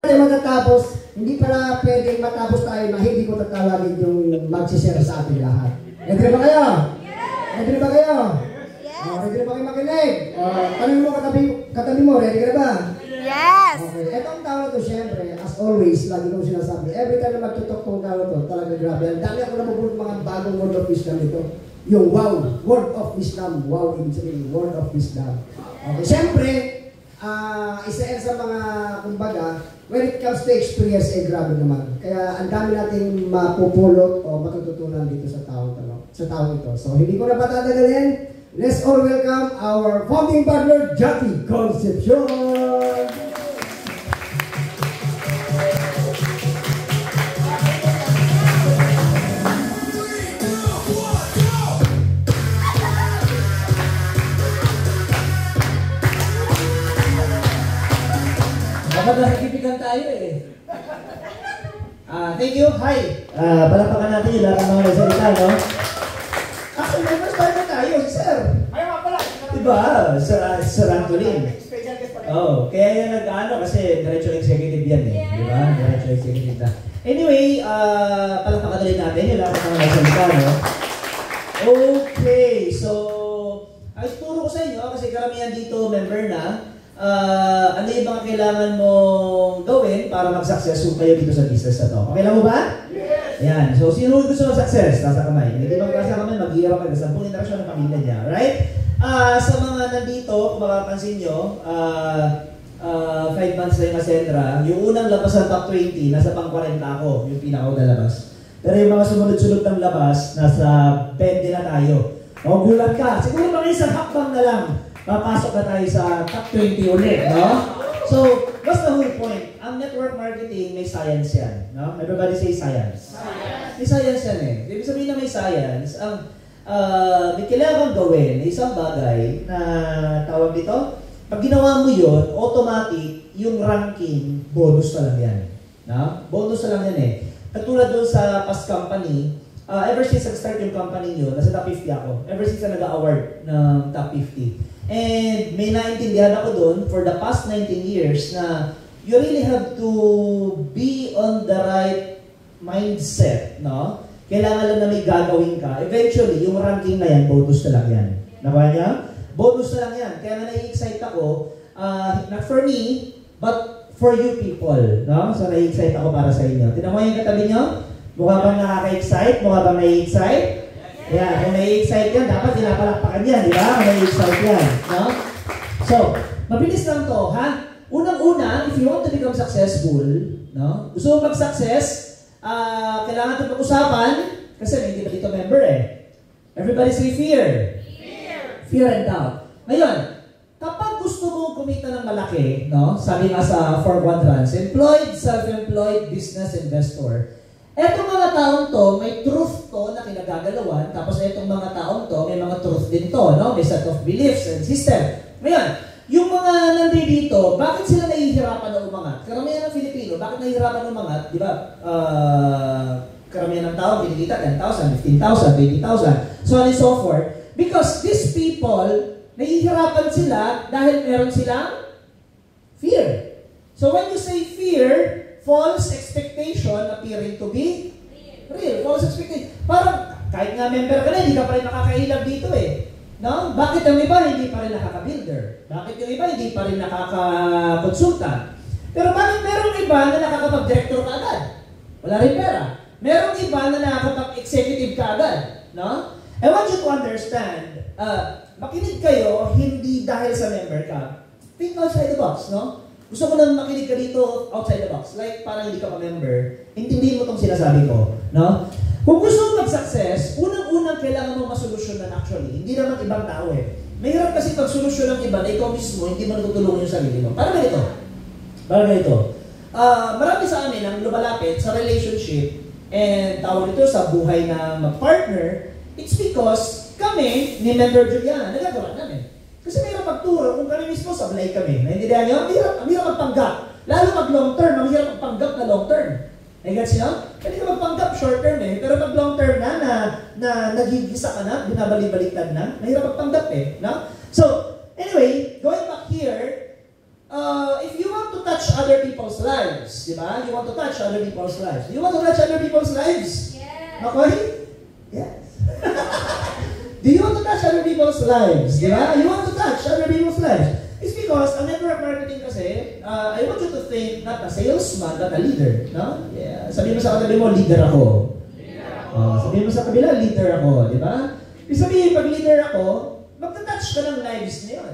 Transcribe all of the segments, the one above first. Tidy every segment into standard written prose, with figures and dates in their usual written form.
Matatapos, hindi pala pwedeng matapos tayo na hindi ko tatawagin yung magsishare sa ating lahat. Ready ba kayo? Ready ba kayo? Yes! Ready ba kayo makinig? Tanong mo katabi mo, ready ka na ba? Yes! Okay, etong tao to syempre, as always, lagi kong sinasabi, every time na magtutok tong tao to, talaga grabe. Ang dami ako nabubulot mga bagong word of wisdom ito. Yung wow, word of wisdom. Wow, ibig sabihin, word of wisdom. Okay, syempre, isa yan sa mga, kumbaga, when it comes to experience, grabe naman. Kaya ang dami nating mapupulot o matututunan dito sa taong ito. So, hindi ko na patatagalin. Let's all welcome our founding partner, Jackie Concepcion! Nagkipigan tayo eh. Thank you. Hi. Palapakan natin yung lahat ng mga nagsalita, no? Actually, first time na tayo, sir. Ayaw nga pala. Diba? Sir Antolin. Oh, kaya yan nag-ano kasi diretso executive yan eh. Diba? Diretso executive na. Anyway, palapakan ulit natin yung lahat ng mga nagsalita, no? Okay, so, ay turo ko sa inyo kasi karamihan dito member na. Ano yung mga kailangan mong gawin para mag-successful kayo dito sa business na to? Okay lang mo ba? Yes! Ayan. So, sino gusto mag-success? Tasa kamay. Hindi mag-tasa kamay, mag-hirap kayo. 10 interaksyon ng pamilya niya. Right? Sa mga nandito, kung makapansin nyo, 5 months na yung Ascendra, yung unang labas ng top 20, nasa pang 40 ako, yung pinakauna labas. Pero yung mga sumunod-sunod ng labas, nasa 20 na tayo. O, gulat ka. Siguro mga isang hakbang na lang. Papasok na tayo sa top 20 ulit, no? So, what's the whole point? Ang network marketing, may science yan, no? Everybody say science. Science. May science yan eh. Ibig sabihin na may science, ang may kailangan gawin, isang bagay na tawag dito, pag ginawa mo yun, automatic, yung ranking, bonus na lang yan. No? Bonus na lang yan eh. Katulad doon sa past company, ever since nag-start yung company nyo, nasa top 50 ako. Ever since na nag-award ng top 50. And may naintindihan ako doon for the past 19 years na you really have to be on the right mindset, no? Kailangan lang na may gagawin ka. Eventually, yung ranking na yan, bonus na lang yan. Nakuha niya? Bonus na lang yan. Kaya nga nai-excite ako, not for me, but for you people, no? So nai-excite ako para sa inyo. Tinan mo yung katabi nyo? Mukha bang nakaka-excite? Mukha bang nai-excite? Yeah, kung nai-excite yan, dapat pinapalakpakan yan, di ba? Kung nai-excite yan, no? So, mabilis lang to, ha? Unang-una, if you want to become successful, no? Gusto mo mag-success, kailangan ito pag-usapan, kasi may hindi pa dito member eh. Everybody say fear. Fear. Fear and doubt. Ngayon, kapag gusto mong kumita ng malaki, no? Sabi nga sa 4 quadrants, employed, self-employed, business, investor. Etong mga taong to, may truth to na kinagagalawan, tapos etong mga taong to, may mga truth din to, no? May set of beliefs and system. Ngayon, yung mga nandito, bakit sila nahihirapan na umangat? Karamihan ng Filipino, bakit nahihirapan na umangat? Di ba? Karamihan ng tao, kinikita 10,000, 15,000, 20,000, so on and so forth. Because these people, nahihirapan sila dahil meron silang fear. So when you say fear, false expectation appearing to be real. False expectation. Parang, kahit nga member ka na, hindi ka pa rin nakakahilab dito eh. No? Bakit yung iba hindi pa rin nakaka-builder? Bakit yung iba hindi pa rin nakaka-consultant? Pero bakit merong iba na nakakapag-director ka agad? Wala rin pera. Merong iba na nakakapag-executive ka agad. No? I want you to understand, makinig kayo hindi dahil sa member ka. Think outside the box, no? Gusto ko lang makinig ka dito outside the box. Like, parang hindi ka pa-member. Intindihin mo itong sinasabi ko. No? Kung gusto mo mag-success, unang-unang kailangan mo masolusyonan actually. Hindi naman ibang tao eh. Mahirap kasi pag-solusyon ng iba na ikaw mismo, hindi mo natutulungan yung sarili mo. Parang ganito. Parang ganito. Marami sa amin ang lumalapit sa relationship and tawag ito sa buhay na mag-partner, it's because kami, ni Member Juliana, nagagawa namin. Kasi mahirap magturo kung kami mismo sablay kami. Naintindihan nyo? Ang hirap magpanggap. Lalo mag long term, ang hirap magpanggap na long term. Nagigets nyo? Pwede ka magpanggap short term eh, pero pag long term na nagigisa ka na, binabalik-baliktad na, mahirap magpanggap eh. No? So, anyway, going back here, if you want to touch other people's people's lives. Di ba? You want to touch other people's lives. You want to touch other people's lives? Yes. Okay? Yes. Do you want to touch other people's lives? Di ba? You want to touch other people's lives. It's because ang network marketing kasi, I want you to think not a salesman, but a leader. No? Yeah. Sabihin mo sa katabi mo, leader ako. Sabihin mo sa kabila, leader ako. Di ba? Sabihin, pag leader ako, magta-touch ka ng lives na yun.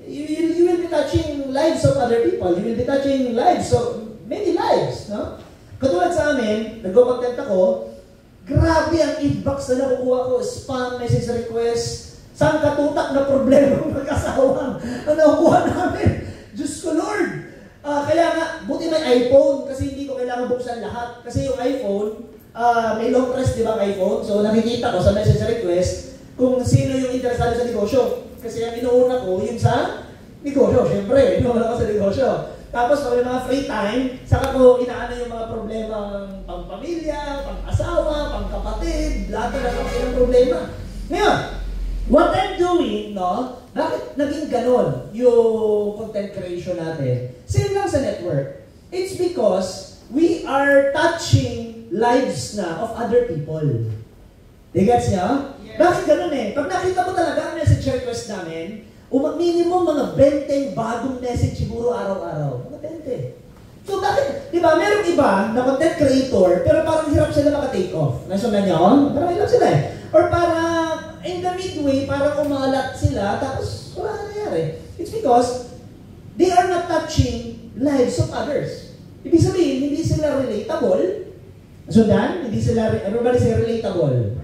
You will be touching lives of other people. You will be touching lives of many lives. No? Katulad sa amin, nag-content ako, grabe ang inbox na nakukuha ko, spam, message request, saan katutak na problema ng mag-asawang ang nakukuha namin. Diyos ko, Lord! Kaya nga, buti may iPhone kasi hindi ko kailangan buksan lahat. Kasi yung iPhone, may long press, di ba, ang iPhone? So, nakikita ko sa message request kung sino yung interesado sa negosyo. Kasi ang inuuna ko, yung sa negosyo. Siyempre, inuuna ko sa negosyo. Tapos, pag may mga free time, saka ko inaano yung mga problema pang pamilya, pang asawa, pang kapatid, lahat na lang ang problema. Ngayon, what I'm doing, no, bakit naging ganon yung content creation natin? Same lang sa network. It's because we are touching lives na of other people. Digets niya? Yes. Bakit ganon eh? Pag nakita mo talaga ang message request namin, minimum mga 20 bagong message siguro araw-araw. Mga 20. So bakit? Di ba, merong iba na content creator, pero parang hirap sila maka-take off. Nasundan niyo? Parang hirap sila eh. Or parang in the midway, parang umalat sila, tapos wala na nangyari. It's because they are not touching lives of others. Ibig sabihin, hindi sila relatable. Nasundan? Hindi sila, everybody say relatable.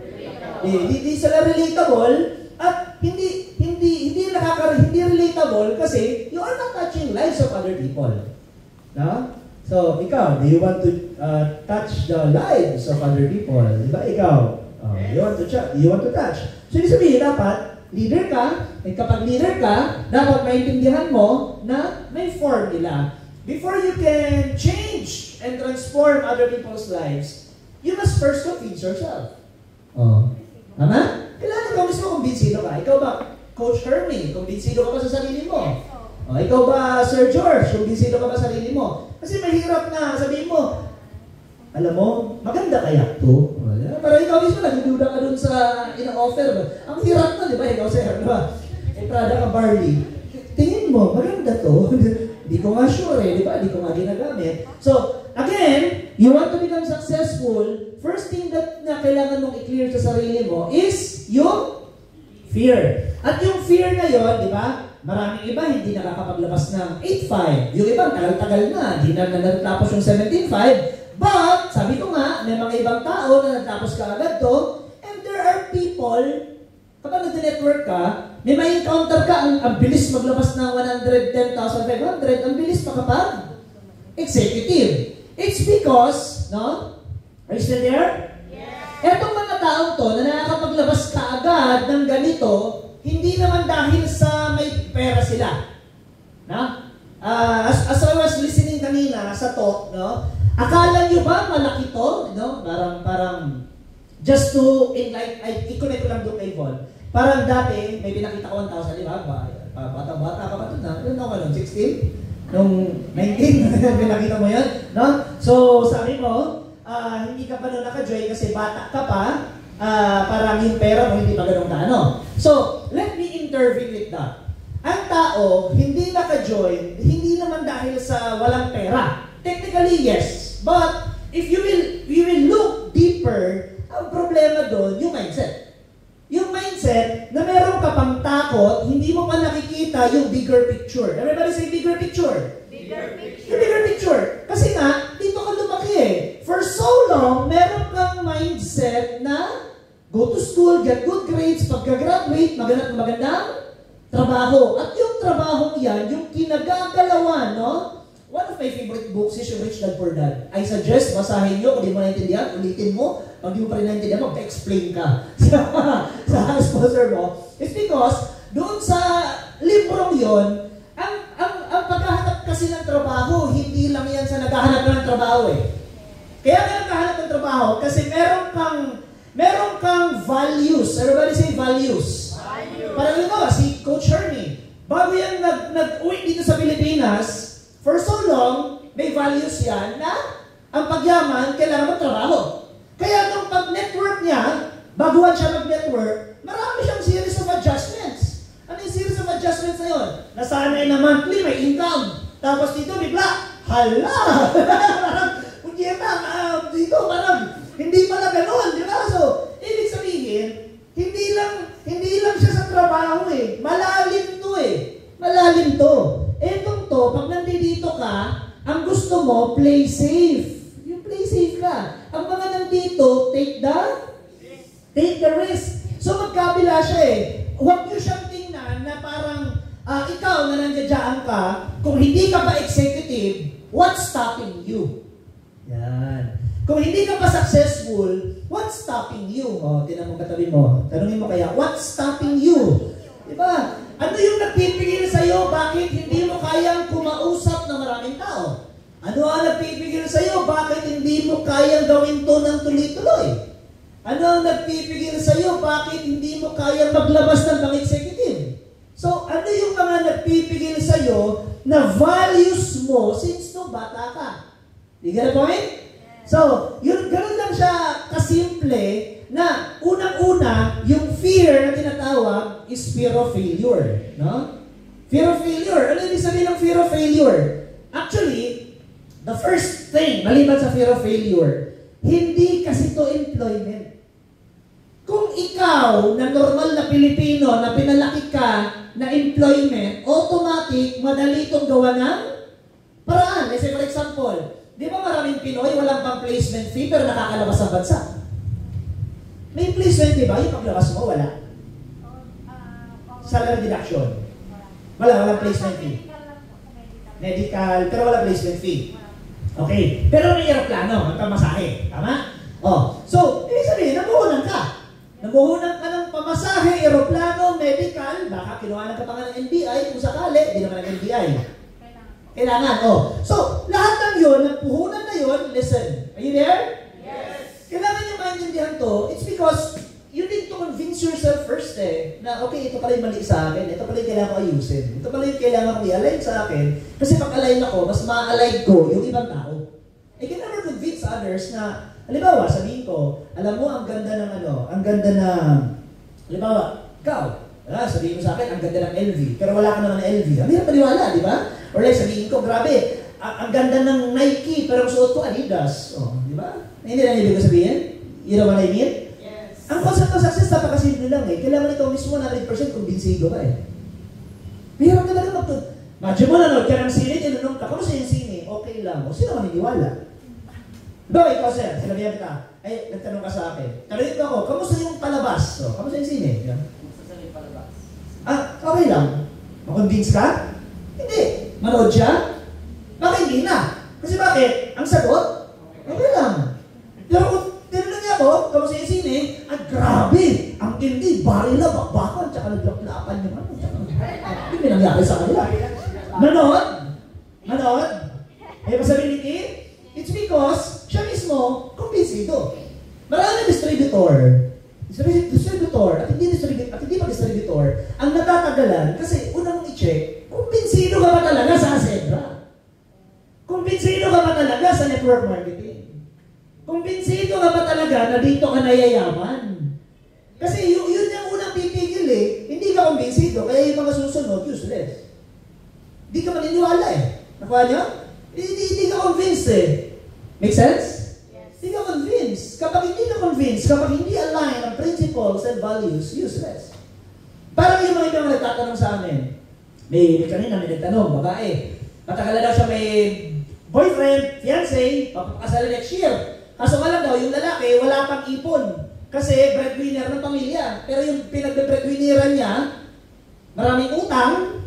Hindi sila relatable at hindi relatable kasi you are not touching lives of other people. No? So, ikaw, do you want to touch the lives of other people? Diba ikaw? You want to touch. So, ibig sabihin, dapat, leader ka, kapag leader ka, dapat maintindihan mo na may formula. Before you can change and transform other people's lives, you must first convince yourself. Tama? Kailangan ka mismo kumbinsido ka. Ikaw ba, Coach Hermie, kumbinsido ka ba sa sarili mo? Ikaw ba, Sir George, kumbinsido ka ba sa sarili mo? Kasi mahirap na sabihin mo, alam mo, maganda kaya to? Pero ikaw mismo, nagdududa ka dun sa ina-offer. Ang hirap na, di ba? Ikaw, Sir, di ba? Prada ka barley. Tingin mo, maganda to? Di ko nga sure eh, di ba? Di ko nga ginagamit. So, again, you want to become successful, first thing that na kailangan mong i-clear sa sarili mo is yung fear. At yung fear na yon, di ba? Maraming iba hindi nakakapaglabas ng 8.5. Yung iba, tagal-tagal na, hindi na natapos yung 17.5. But, sabi ko nga, may mga ibang tao na natapos ka agad to, and there are people, kapag nag-network ka, may ma-encounter ka, ang bilis maglabas ng 110,500, ang bilis pa kapag executive. It's because, no? Are you still there? Yes. Etong mga taong to na nakakapaglabas ka agad ng ganito, hindi naman dahil sa may pera sila. No? As I was listening kanina sa talk, no? Akala nyo ba malaki to? No? Parang just to i-connect ko lang doon kay Von. Parang dati, may pinakita ko 1,000, di ba? Bata-bata ka pa doon na. Ano ka nun? 16? Nung 19? Pinakita mo yan? No? So, sabi mo, hindi ka pa nun naka-join kasi bata ka pa, parang yung pera mo hindi pa ganun ka, ano? So, let me intervene with that. Ang tao, hindi naka-join, hindi naman dahil sa walang pera. Technically, yes. But, if you will look deeper, ang problema doon, yung mindset. Yung mindset na meron ka pang takot, hindi mo pa nakikita yung bigger picture. Everybody say bigger picture. Bigger picture. Yung bigger picture. Kasi nga, dito ka lumaki eh. For so long, meron kang mindset na go to school, get good grades, pagka-graduate, maghanap ng magandang trabaho. At yung trabaho yan, yung kinagagalawan, no? One of my favorite books is yung Rich Dad Poor Dad. I suggest, basahin nyo, kung di mo naintindihan, ulitin mo. Pag di mo pa rin naintindihan, mag-explain ka sa sponsor mo. It's because, doon sa librong yon, ang paghahanap kasi ng trabaho, hindi lang yan sa naghahanap ng trabaho eh. Kaya ka naghahanap ng trabaho kasi meron kang values. Everybody say values. Parang ito, si Coach Hermie, bago yan nag-uwi dito sa Pilipinas, for so long, may values yan na ang pagyaman kailangan magtrabaho. Kaya nung pag-network niya, baguhan siya mag-network, marami siyang series of adjustments. Ano yung series of adjustments na yun? Nasanay na monthly, may income. Tapos dito, bigla, hala! Dito, parang, hindi pala ganun, di ba? So, ibig sabihin, hindi lang siya sa trabaho eh. Malalim to eh. Malalim to. Etong to, pag nandito ka, ang gusto mo, play safe. Yung play safe ka. Ang mga nandito, take the risk. So magkabila siya eh. Huwag niyo siyang tingnan na parang ikaw na nandiyadyaan ka, kung hindi ka pa executive, what's stopping you? Yan. Kung hindi ka pa successful, what's stopping you? O, tinan mo katabi mo. Tanungin mo kaya, what's stopping you? Diba? Ano yung nagpipigil sa'yo? Bakit hindi mo kayang kumausap ng maraming tao? Ano ang nagpipigil sa'yo? Bakit hindi mo kayang gawin to ng tuloy-tuloy? Ano ang nagpipigil sa'yo? Bakit hindi mo kayang maglabas ng pang-executive? So, ano yung mga nagpipigil sa'yo na values mo since no bata ka? You get the point? So, yun, ganun lang siya kasimple na unang-una, yung fear na tinatawag is fear of failure. No? Fear of failure. Ano ibig sabihin ng fear of failure? Actually, the first thing, maliban sa fear of failure, hindi kasi to employment. Kung ikaw, na normal na Pilipino, na pinalaki ka na employment, automatic, madali itong gawa ng paraan. Let's say, for example, di ba maraming Pinoy, walang pang placement fee, pero nakakalabas ang bansa? May placement fee ba? Yung paglabas mo, wala. Salary deduction. Walang placement fee. Medical, pero wala placement fee. Okay. Pero may aeroplano, ang pamasahe. Tama? Oh. So, ibig sabihin, namuhunan ka. Namuhunan ka ng pamasahe, aeroplano, medical, baka kinuha ka pa nga ng NBI, kung sakali, hindi naman ng NBI. Kailangan, oh. So, lahat ng yun, ng puhunan na yun, listen. Are you there? Yes. Kailangan nyo maintindihan to, it's because you need to convince yourself first na okay, ito pala yung mali sa akin, ito pala yung kailangan ko ayusin, ito pala yung kailangan ko i-align sa akin, kasi pag align ako, mas ma-align ko yung ibang tao. I can never convince others na, halimbawa, sabihin ko, alam mo, ang ganda ng ang ganda ng, halimbawa, ikaw, sabihin mo sa akin, ang ganda ng LV, pero wala ka naman ng LV. Ang hirap paniwala, di ba? Or like, sabihin ko, grabe, ang ganda ng Nike, pero ang suot ko Adidas. Oh, di ba? Hindi na ibig ko sabihin? You know what I mean? Yes. Ang concept of success, napakasimple lang eh. Kailangan ikaw mismo 100% kumbinsido ka eh. Mahirap ka talaga magtun. Imagine mo, nanood ka ng sine, tinanong ka, kamusta yung sine? Okay lang. O, sino maniniwala? Diba, ikaw sir, sinabihan kita, ay, nagtanong ka sa akin. Tanongin ko ako, kamusta yung palabas? O, kamusta yung sine? Okay lang. Makonvince ka? Hindi. Manood siya? Bakit hindi na? Kasi bakit? Ang sagot? Okay lang. Pero kung tinanong niya ako, kamusta yung sine? Grabe! Ang hindi, barila, bakbakan, tsaka naglaplapan yung ano. Hindi may nangyari sa kanila. Manood? Eh, possibility? It's because siya mismo, kumbinsido. Maraming distributor, at hindi pa distributor, ang natatagalan, kasi unang i-check, kumbinsido ka ba talaga sa Zebra? Kumbinsido ka ba talaga sa network marketing? Kumbinsido ka ba talaga na dito ka nayayaman? Kasi yun yung unang pipigil eh. Hindi ka kumbinsido, kaya yung mga susunod, useless. Hindi ka maniniwala eh. Nakuha niyo? Hindi ka convinced eh. Make sense? Hindi ka convinced. Kapag hindi ka convinced, kapag hindi align ang principles and values, useless. Parang yung mga ibang nagtatanong sa amin. May kanina may nagtanong, babae. Matagal na daw siya may boyfriend, fiancé, papapakasal next year. Kaso nga lang daw, yung lalaki, wala pang ipon. Kasi breadwinner ng pamilya. Pero yung pinag-breadwinneran niya, maraming utang.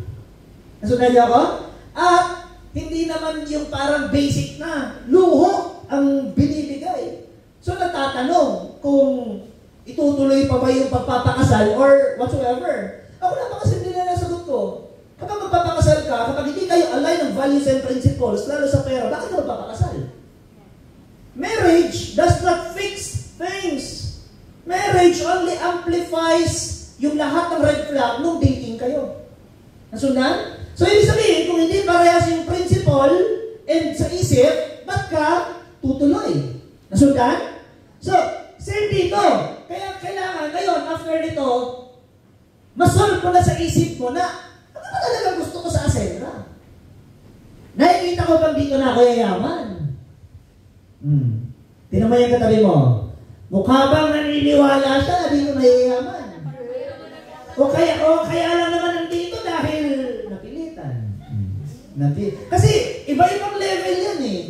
Nasundan niyo ako? At hindi naman yung parang basic na luho ang binibigay. So nagtatanong kung itutuloy pa ba yung pagpapakasal or whatsoever. Ako napakasimple na nasagot ko. Kapag magpapakasal ka, kapag hindi kayo align ng values and principles, lalo sa pera, bakit ka magpapakasal? Marriage does not fix things. Marriage only amplifies yung lahat ng red flag nung dating kayo. Nasundan? So, ibig sabihin, kung hindi parehas yung principle and sa isip, ba't ka tutuloy? Nasundan? So, same dito. Kaya kailangan ngayon, after nito, masolve mo na sa isip mo na, ano ba talaga gusto ko sa Ascendra? Nakikita ko bang dito na ako yayaman? Tinan mo yung katabi mo. Mukha bang naniniwala siya na dito na yayaman? O kaya lang naman nandito dahil napilitan. Kasi iba-ibang level yan eh.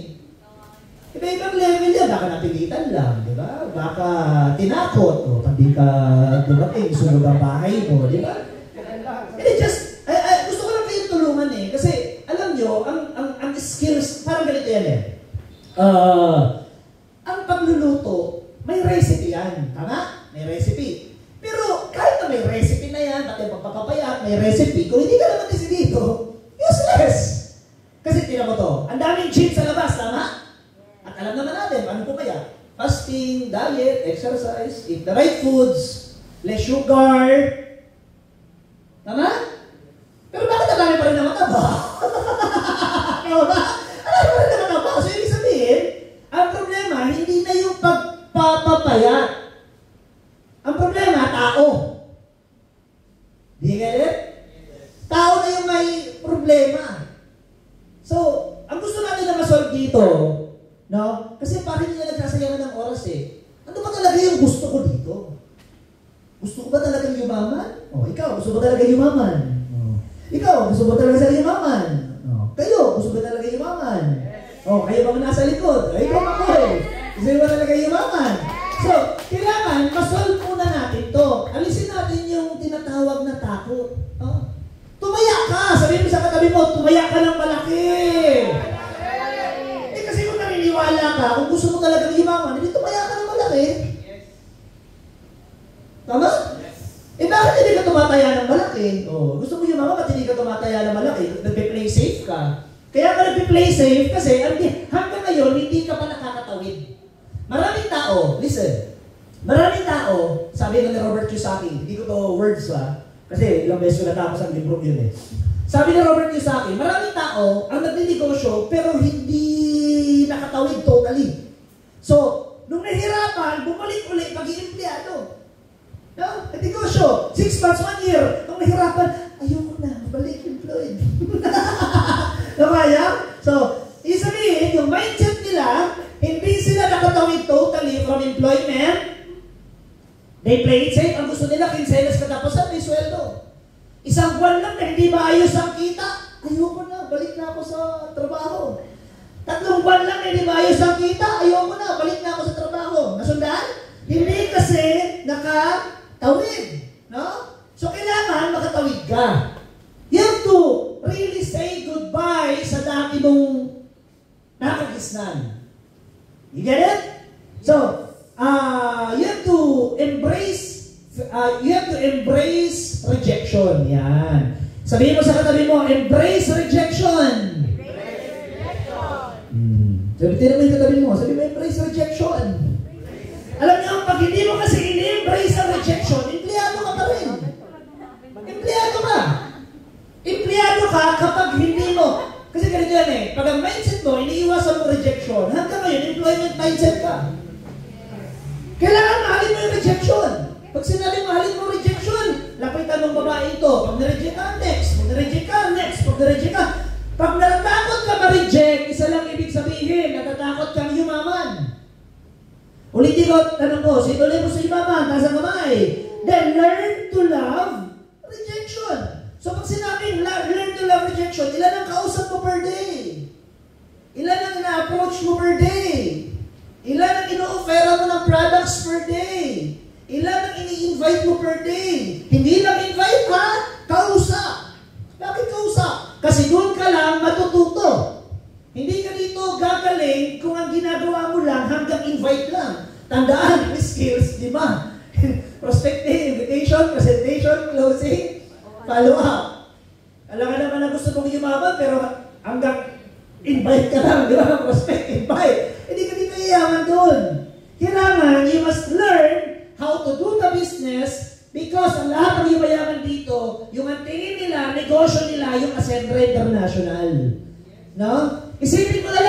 Iba-ibang level yan. Baka napilitan lang, di ba? Baka tinakot. O hindi ka dumating, sunog ang bahay mo, di ba? Gusto ko lang kayong tulungan eh. Kasi alam nyo, ang skills, parang ganito yan eh. Ang pagluluto, may recipe yan. Tama? May recipe. Pero kahit na may recipe na yan, pati pagpapapayat, may recipe, kung hindi ka naman kasi dito, useless. Kasi tinan mo to, ang daming gym sa labas, tama? At alam naman natin, ano po kaya? Fasting, diet, exercise, eat the right foods, less sugar. Tama? Pero bakit ang dami pa rin naman taba? Tama ba? Ang dami pa rin naman taba. So, ibig sabihin, ang problema, hindi na yung pagpapapayat. Ang problema, tao. Di get it? Tao na yung may problema. So, ang gusto natin na masolve dito, no? Kasi parang hindi na nagsasayangan ng oras eh. Ano ba talaga yung gusto ko dito? Gusto ko ba talaga yumaman? O, ikaw, gusto ba talaga yumaman? O, ikaw, gusto ba talaga sa yumaman? O, kayo, gusto ba talaga yumaman? O, kayo ba nasa likod? O, ikaw ako eh. Gusto ba talaga yumaman? So, kailangan, masolve muna natin to. Alisin natin yung tinatawag na takot. Oh. Tumaya ka! Sabihin mo sa katabi mo, tumaya ka ng malaki! Eh kasi kung naniniwala ka, kung gusto mo talagang yumaman, hindi tumaya ka ng malaki. Tama? Eh bakit hindi ka tumataya ng malaki? Oh, gusto mo yumaman, ba't hindi ka tumataya ng malaki? Nagpe-play safe ka. Kaya ka nagpe-play safe kasi hanggang ngayon, hindi ka pa nakakatawid. Maraming tao, listen, maraming tao, sabi ni Robert Kiyosaki, hindi ko to words kasi ilang beses ko natapos ang libro yun eh. Sabi ni Robert Kiyosaki, maraming tao ang nagninegosyo pero hindi nakatawid totally. So, nung nahirapan, bumalik ulit pag-iempleyado. No? Negosyo, 6 months, 1 year, nung nahirapan, ayoko na, balik employed. Nakaya? So, isabihin, yung mindset nila, hindi sila nakatawid totally from employment. They play it safe. Ang gusto nila, kinsenas katapusan, may sweldo. Isang buwan lang na hindi maayos ang kita. Ayoko na, balik na ako sa trabaho. 3 buwan lang na hindi maayos ang kita. Ayoko na, balik na ako sa trabaho. Nasundan? Hindi kasi nakatawid. No? So, kailangan makatawid ka. You have to really say goodbye sa dati mong nakagisnan. You get it? So, you have to embrace rejection. Yan. Sabihin mo sa katabi mo, embrace rejection. Embrace rejection. Sabihin mo yung katabi mo, sabihin mo, embrace rejection. Alam niyo, pag hindi mo kasi ini-embrace ang rejection, empleyado ka pa rin. Empleyado ka. Empleyado ka kapag hindi mo. Kasi ganito yan eh, pag ang mindset mo, iniiwasan mo rejection, hanggang ngayon, employment mindset ka. Kailangan mahalin mo yung rejection. Pag sinabing mahalin mo rejection, lapitan ng babae ito. Pag na-reject ka, next. Pag na-reject ka, next. Pag na-reject ka. Pag natatakot ka ma-reject, isa lang ibig sabihin, natatakot kang yumaman. Ulitin ko, tanong ko, sino ulit mo sa yumaman? Taas ang kamay. Then learn to love rejection. So pag sinabing learn to love rejection, ilan ang kausap mo per day? Ilan ang ina-approach mo per day? Ilan ang ino-offera mo ng products per day? Ilan ang ini-invite mo per day? Hindi lang invite ha, kausap. Bakit kausap? Kasi doon ka lang matututo. Hindi ka dito gagaling kung ang ginagawa mo lang hanggang invite lang. Tandaan, skills, di ba? Prospecting, invitation, presentation, closing, follow up. Alam ka naman na gusto mong yumaman, pero hanggang invite ka lang, di ba? Prospect, invite. Hindi ka dito iyaman doon. Kailangan, you must learn how to do the business because ang lahat ng yumayaman dito, yung ang tingin nila, negosyo nila, yung Ascendra International. No? Isipin mo na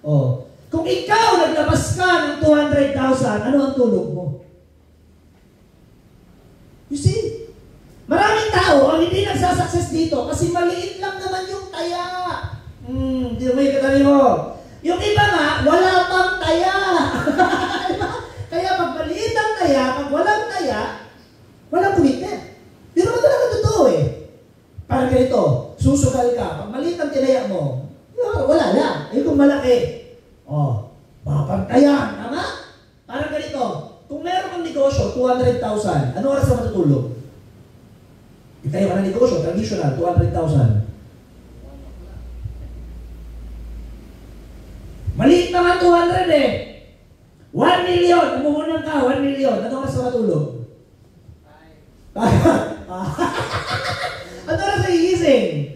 Oh. Kung ikaw naglabas ka ng 200,000, ano ang tulog mo? You see? Maraming tao ang hindi nagsasucess dito kasi maliit lang naman yung taya. Hindi mo yung katali mo. Yung iba nga, wala pang taya. Kaya pag maliit ang taya, pag walang taya, walang commitment. Di naman talaga totoo eh. Parang ganito, susugal ka. Pag maliit ang tinaya mo, wala lang. Ay kung malaki, papantayan. Tama? Parang ganito, kung meron kang negosyo, 200,000, ano oras ka matutulog? Itayo ka ng negosyo, traditional, 200,000. Maliit naman 200 eh. 1 million, umuhunan ka, 1 million. Ano oras ka matulog? Ano oras ka gigising?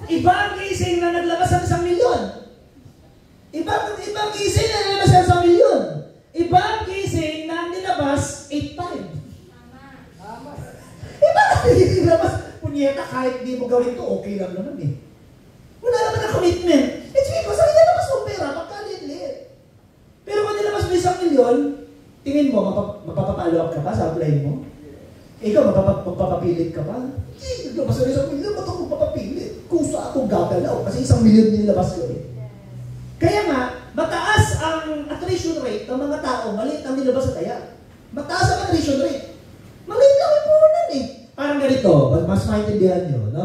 Iba ang gising na naglabas ng 1 milyon. Ibang gising na naglabas ng 1 milyon. Iba ang gising na nilabas 8 times. Iba ang gising na labas. Punyeta, kahit di mo gawin to, okay lang naman eh. Wala naman ang commitment. It's because ang nilabas mong pera, pagkalit-lit. Pero kung nilabas mo 1 milyon, tingin mo, mapapapalo up ka pa sa apply mo? Ikaw, mapapapilit ka pa? Hindi, naglabas mo 1 milyon, ba't ako mapapapilit? Kusa akong gagalaw, kasi 1 milyon nilabas ko eh. Kaya nga, mataas ang attrition rate ng mga tao, maliit ang nilabas sa taya. Mataas ang attrition rate. Maliit lang yung puhunan eh. Parang ganito, mas maintindihan nyo, no?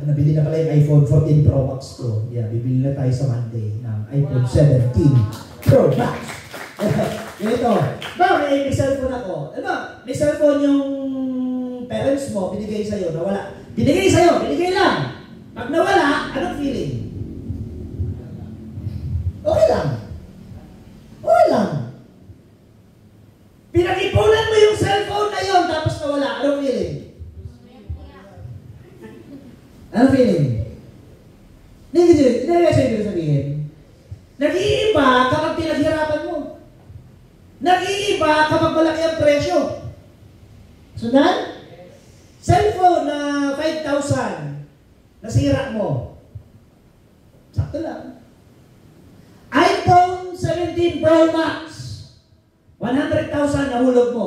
Nabili na pala yung iPhone 14 Pro Max ko. Yeah, bibili na tayo sa Monday ng iPhone 17 Pro Max. Ganito. May cellphone ako. May cellphone yung parents mo, binigay sa'yo, nawala. Binigay sa'yo, binigay lang. Pag nawala, anong feeling? Okay lang. Okay lang. Pinag-ipunan mo yung cellphone na yun, tapos nawala, anong feeling? Anong feeling? Hindi nga siya ibig sabihin. Nag-iiba kapag pinaghirapan mo. Nag-iiba kapag malaki ang presyo. Sundan? Cellphone na 5,000, nasira mo. Sakto lang. iPhone 17 Pro Max, 100,000 nahulog mo.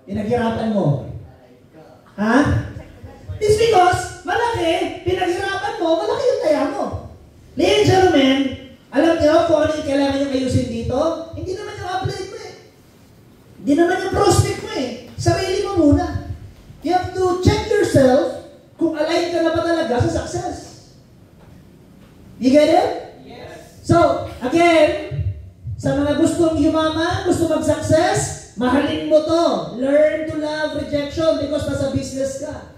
Pinaghirapan mo. Ha? It's because malaki, pinaghirapan mo, malaki yung taya mo. Ladies and gentlemen, alam niyo kung ano yung kailangan nyo ayusin dito? Hindi naman yung upload mo eh. Hindi naman yung prospect mo eh. Sarili mo muna. You have to check yourself kung align ka na ba talaga sa success. You get it? Yes. So, again, sa mga gustong yumaman, gusto mag-success, mahalin mo to. Learn to love rejection because nasa business ka.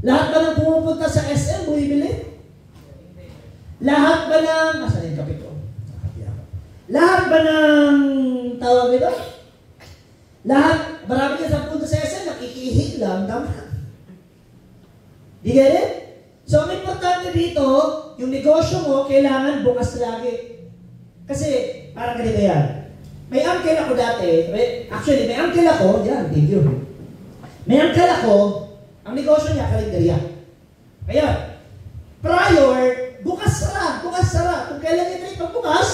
Lahat ba ng pumupunta sa SM, bumibili? Lahat ba ng... Asan yung kape ko? Lahat ba ng... Tawag ito? Lahat, marami ka sa punta sa SM, nakikihig lang, tama? Di get it? So, ang importante dito, yung negosyo mo, kailangan bukas lagi. Kasi, parang ganito yan. May uncle ako dati, may uncle ako, yan, thank you. May uncle ako, ang negosyo niya, kalendarya. Kaya, prior, bukas sara. Kung kailan niya trade magbukas,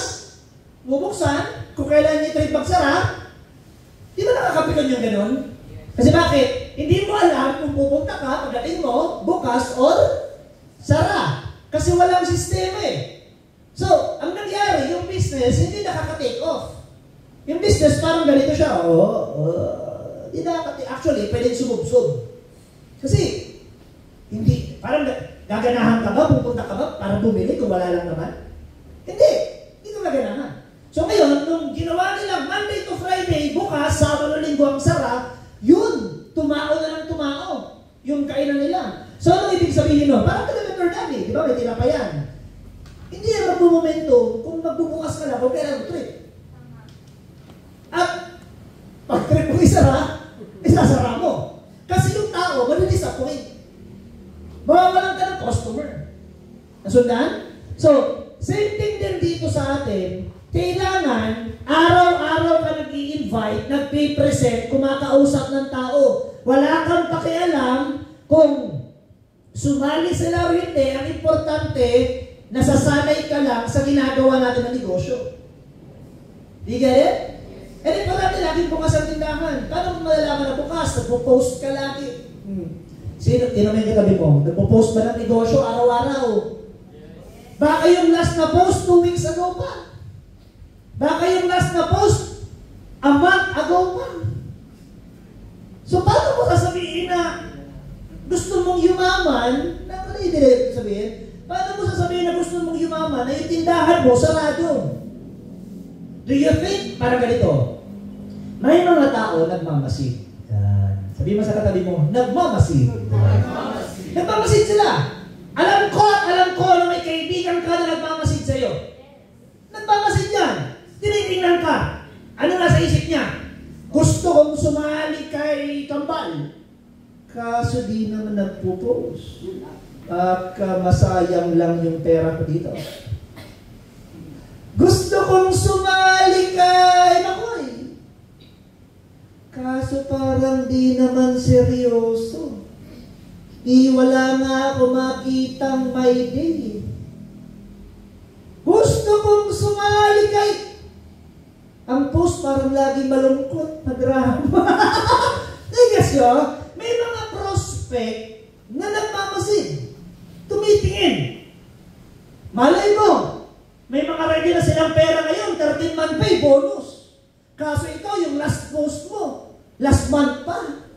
bubuksan. Kung kailan niya trade magsara, di ba nakakapitan yung ganun? Kasi bakit? Hindi mo alam kung pupunta ka, pagdating mo, bukas or sara. Kasi walang sistema eh. So, ang nangyari, yung business, hindi nakaka-take off. Yung business, parang ganito siya. Hindi nakaka-take. Actually, pwedeng sumubsob. Kasi, hindi, parang gaganahan ka ba, pupunta ka ba, para bumili kung wala lang naman? Hindi ka gaganahan. So ngayon, nung ginawa nila Monday to Friday, bukas, Sabado, Linggo ang sara, yun, tumao na ng tumao, yung kainan nila. So anong ibig sabihin nun? Parang Elevator Daddy, di ba, may tinapayan. Hindi yan magmumomento kung magbubukas ka na, kung kailan trip. At, pag trip mo isara, isasara mo. Kasi yung tao, mali-disappoint. Mawawalan ka ng customer. Nasundan? So, same thing din dito sa atin. Kailangan, araw-araw ka nag-i-invite, nag-present, kumakausap ng tao. Wala kang pakialam kung sumali sila o hindi. Ang importante, nasasanay ka lang sa ginagawa natin ng negosyo. Do you get it? Eh, di pa natin laging bukas ang tindahan. Paano mo malalaman na bukas? Nagpo-post ka lagi. Sino? Tinamay ka tabi mo. Nagpo-post ba ng negosyo araw-araw? Baka yung last na post 2 weeks ago pa. Baka yung last na post a month ago pa. So, paano mo sasabihin na gusto mong yumaman? Ano yung direct sabihin? Paano mo sasabihin na gusto mong yumaman na yung tindahan mo sarado? Do you think, parang ganito, may mga tao nagmamasid. Yan. Sabi mo sa katabi mo, nagmamasid. Nagmamasid sila. Alam ko na may kaibigan ka na nagmamasid sa'yo. Nagmamasid yan. Tinitingnan ka. Ano nasa isip niya? Gusto kong sumali kay Kambal. Kaso di naman nagpo-post. Baka masayang lang yung pera ko dito. Gusto kong sumali kay Makoy. Kaso parang di naman seryoso. Wala nga ako makitang may day. Gusto kong sumali kay... Ang post parang lagi malungkot, madrama. Tigas yun, may mga prospect na nagmamasid. Tumitingin. Malay mo, may mga ready na silang pera ngayon, 13-month pay, bonus. Kaso ikaw, yung last post mo, last month pa.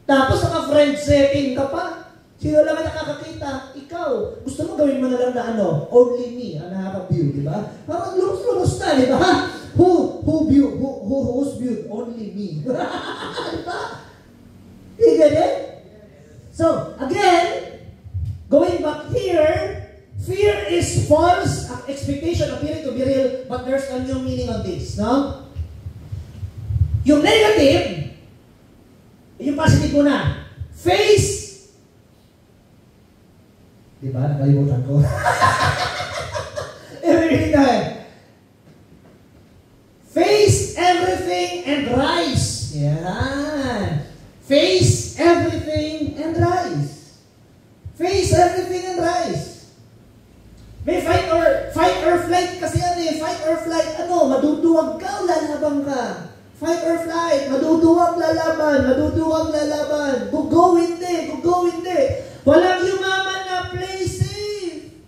Tapos naka-friend setting ka pa. Sino lang ang nakakakita? Ikaw. Gusto mo gawin mo na lang na ano? Only me, ang nakaka-view, di ba? Parang lumos-lumos na, di ba? Who's viewed? Only me. Di ba? You get it? So, again, going back here, fear is false expectation appearing to be real, but there's a new meaning on this, no? Yung negative, yung positive muna. Face, di ba? Nakalimutan ko. Everything tayo. Face everything and rise. Yan. Face everything and rise. Face everything and rise. May fight or flight kasi yan eh. Fight or flight, ano, maduduwag ka o lalabang ka? Fight or flight, maduduwag lalaban, maduduwag lalaban. Go hindi. Walang yumaman na play safe.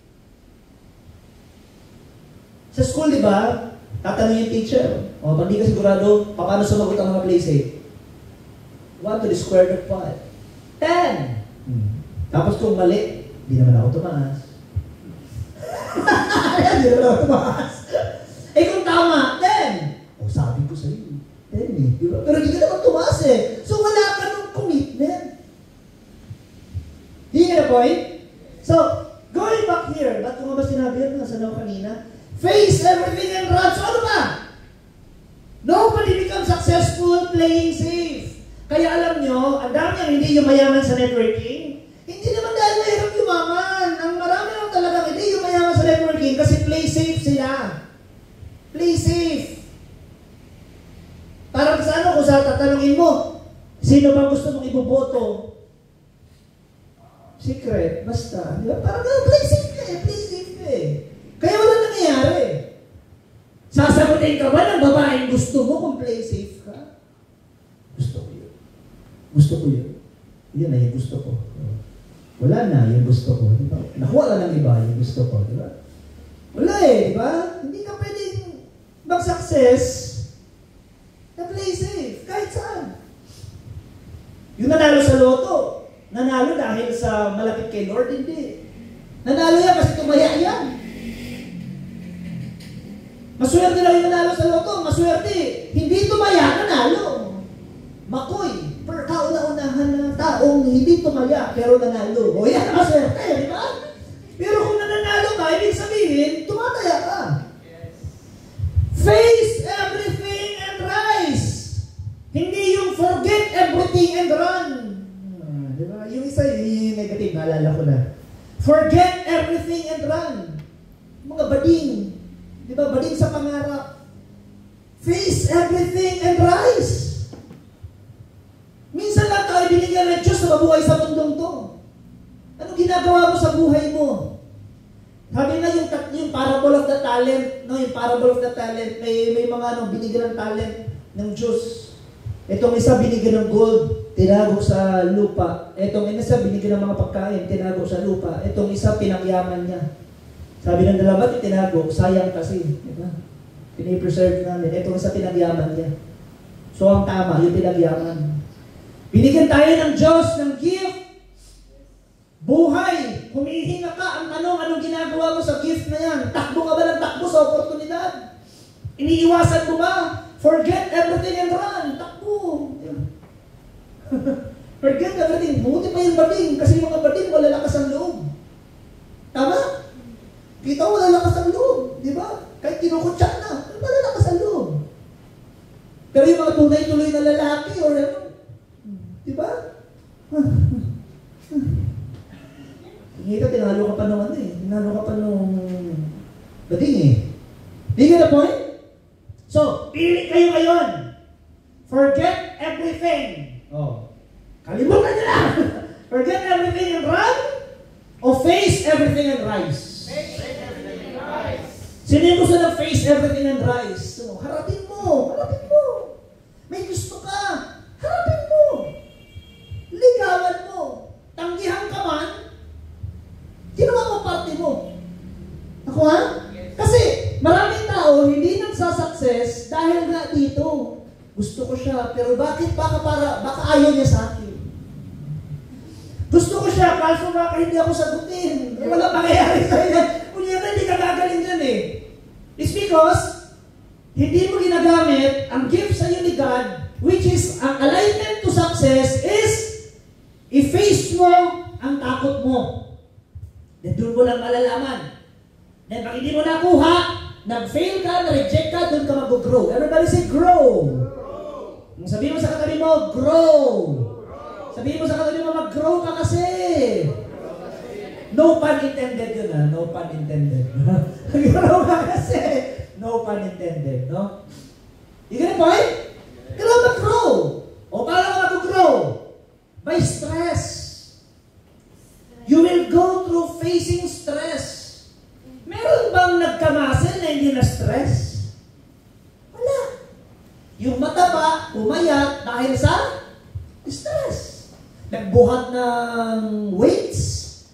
Sa school, di ba? Tatanong yung teacher. O, hindi ka sigurado, paano sumagot ang mga play safe? 1 to the square root of 5. 10. Tapos kung mali, di naman ako tumaas. Di naman ako tumaas. Eh kung tama, 10. O, sabi ko sa'yo, 10 eh. Diba? Pero di ka naman tumaas eh. So wala ka nung commitment. Do you get the point? So, going back here, ba't ko nga ba sinabi yan? Nasa daw kanina? Face everything and run. So ano ba? Nobody becomes successful playing safe. Kaya alam nyo, ang dami ang hindi yumayaman sa networking. Hindi naman dahil mahirap yumaman. Ang marami lang talagang hindi yumayaman sa networking kasi play safe sila. Play safe. Parang sa ano, kung sa tatanungin mo, sino bang gusto mong iboboto? Secret, basta. Di ba? Parang play safe ka eh, play safe ka eh. Kaya wala nangyayari. Sasagutin ka ba ng babaeng gusto mo kung play safe ka? Gusto ko yun. Gusto ko yun. Yan na yung gusto ko. Wala na yung gusto ko. Diba? Nakuha lang ng iba yung gusto ko. Diba? Wala eh, diba? Hindi ka pwedeng mag-success na play safe. Kahit saan. Yung nanalo sa loto, nanalo dahil sa malapit kay Lord, hindi. Nanalo yan kasi tumaya yan. Maswerte lang yung nanalo sa loto. Maswerte. Hindi tumaya, nanalo. Makoy, per kauna-unahan na taong hindi tumaya, pero nanalo. O yan, maswerte, di ba? Pero kung nananalo ka, ibig sabihin, tumataya ka. Face everything and rise. Hindi yung forget everything and run. Di ba? Yung isa, yung negative, naalala ko na. Forget everything and run. Mga bading. Di ba? Bading sa pangarap. Face everything and rise. Minsan lang tayo binigyan ng Diyos na mabuhay sa mundong to. Anong ginagawa mo sa buhay mo? talent, no, yung parable of the talent, may mga ano, binigyan ng talent ng Diyos. Itong isa binigyan ng gold, tinago sa lupa. Itong isa binigyan ng mga pagkain, tinago sa lupa. Itong isa pinangyaman niya. Sabi ng dalawa, ba't itinago? Sayang kasi. Diba? Pinipreserve namin. Itong isa pinangyaman niya. So ang tama, yung pinangyaman. Binigyan tayo ng Diyos ng gift. Buhay. Humihinga ka. Ang tanong, anong ginagawa mo sa gift na yan? Takbo ka ba ng takbo sa oportunidad? Iniiwasan mo ba? Forget everything and run. Takbo. Forget everything. Buti pa yung bading. Kasi yung mga bading, malalakas ang loob. Tama? Kita mo, malalakas ang loob. Di ba? Kahit kinukutsa na, malalakas ang loob. Pero yung mga tunay-tuloy na lalaki, or ano, di ba? Ngita, tinalo ka pa nung ano eh. Tinalo ka pa nung bading eh. Do you get the point? So, pili kayo ngayon. Forget everything. Oh. Kalimutan nyo lang. Forget everything and run, o face everything and rise? Face everything and rise. Sino yung gusto ng face everything and rise? So, harapin mo. Harapin mo. May gusto ka. Harapin mo. Ligawan mo. Tanggihan ka man, ginawa mo parte mo. Ako ha? Kasi maraming tao hindi nagsasucess dahil nga dito. Gusto ko siya, pero bakit? Baka ayaw niya sa akin. Gusto ko siya, kaso baka hindi ako sagutin. Wala pangyayari sa'yo. Kunyata, hindi ka gagaling dyan eh. It's because hindi mo ginagamit ang gift sa'yo ni God, which is ang alignment to success is i-face mo ang takot mo. Then doon mo lang malalaman. Then pag hindi mo nakuha, nag-fail ka, na-reject ka, doon ka mag-grow. Everybody say grow. Sabihin mo sa katabi mo, grow. Sabihin mo sa katabi mo, mag-grow ka kasi. No pun intended yun ha. No pun intended. Mag-grow ka kasi. No pun intended, no? You get the point? Kailangan mag-grow. O paano ka mag-grow? By stress. You will go through facing stress. Meron bang nagkamasin na hindi na-stress? Wala. Yung mataba, umayat dahil sa stress. Nagbuhat ng weights,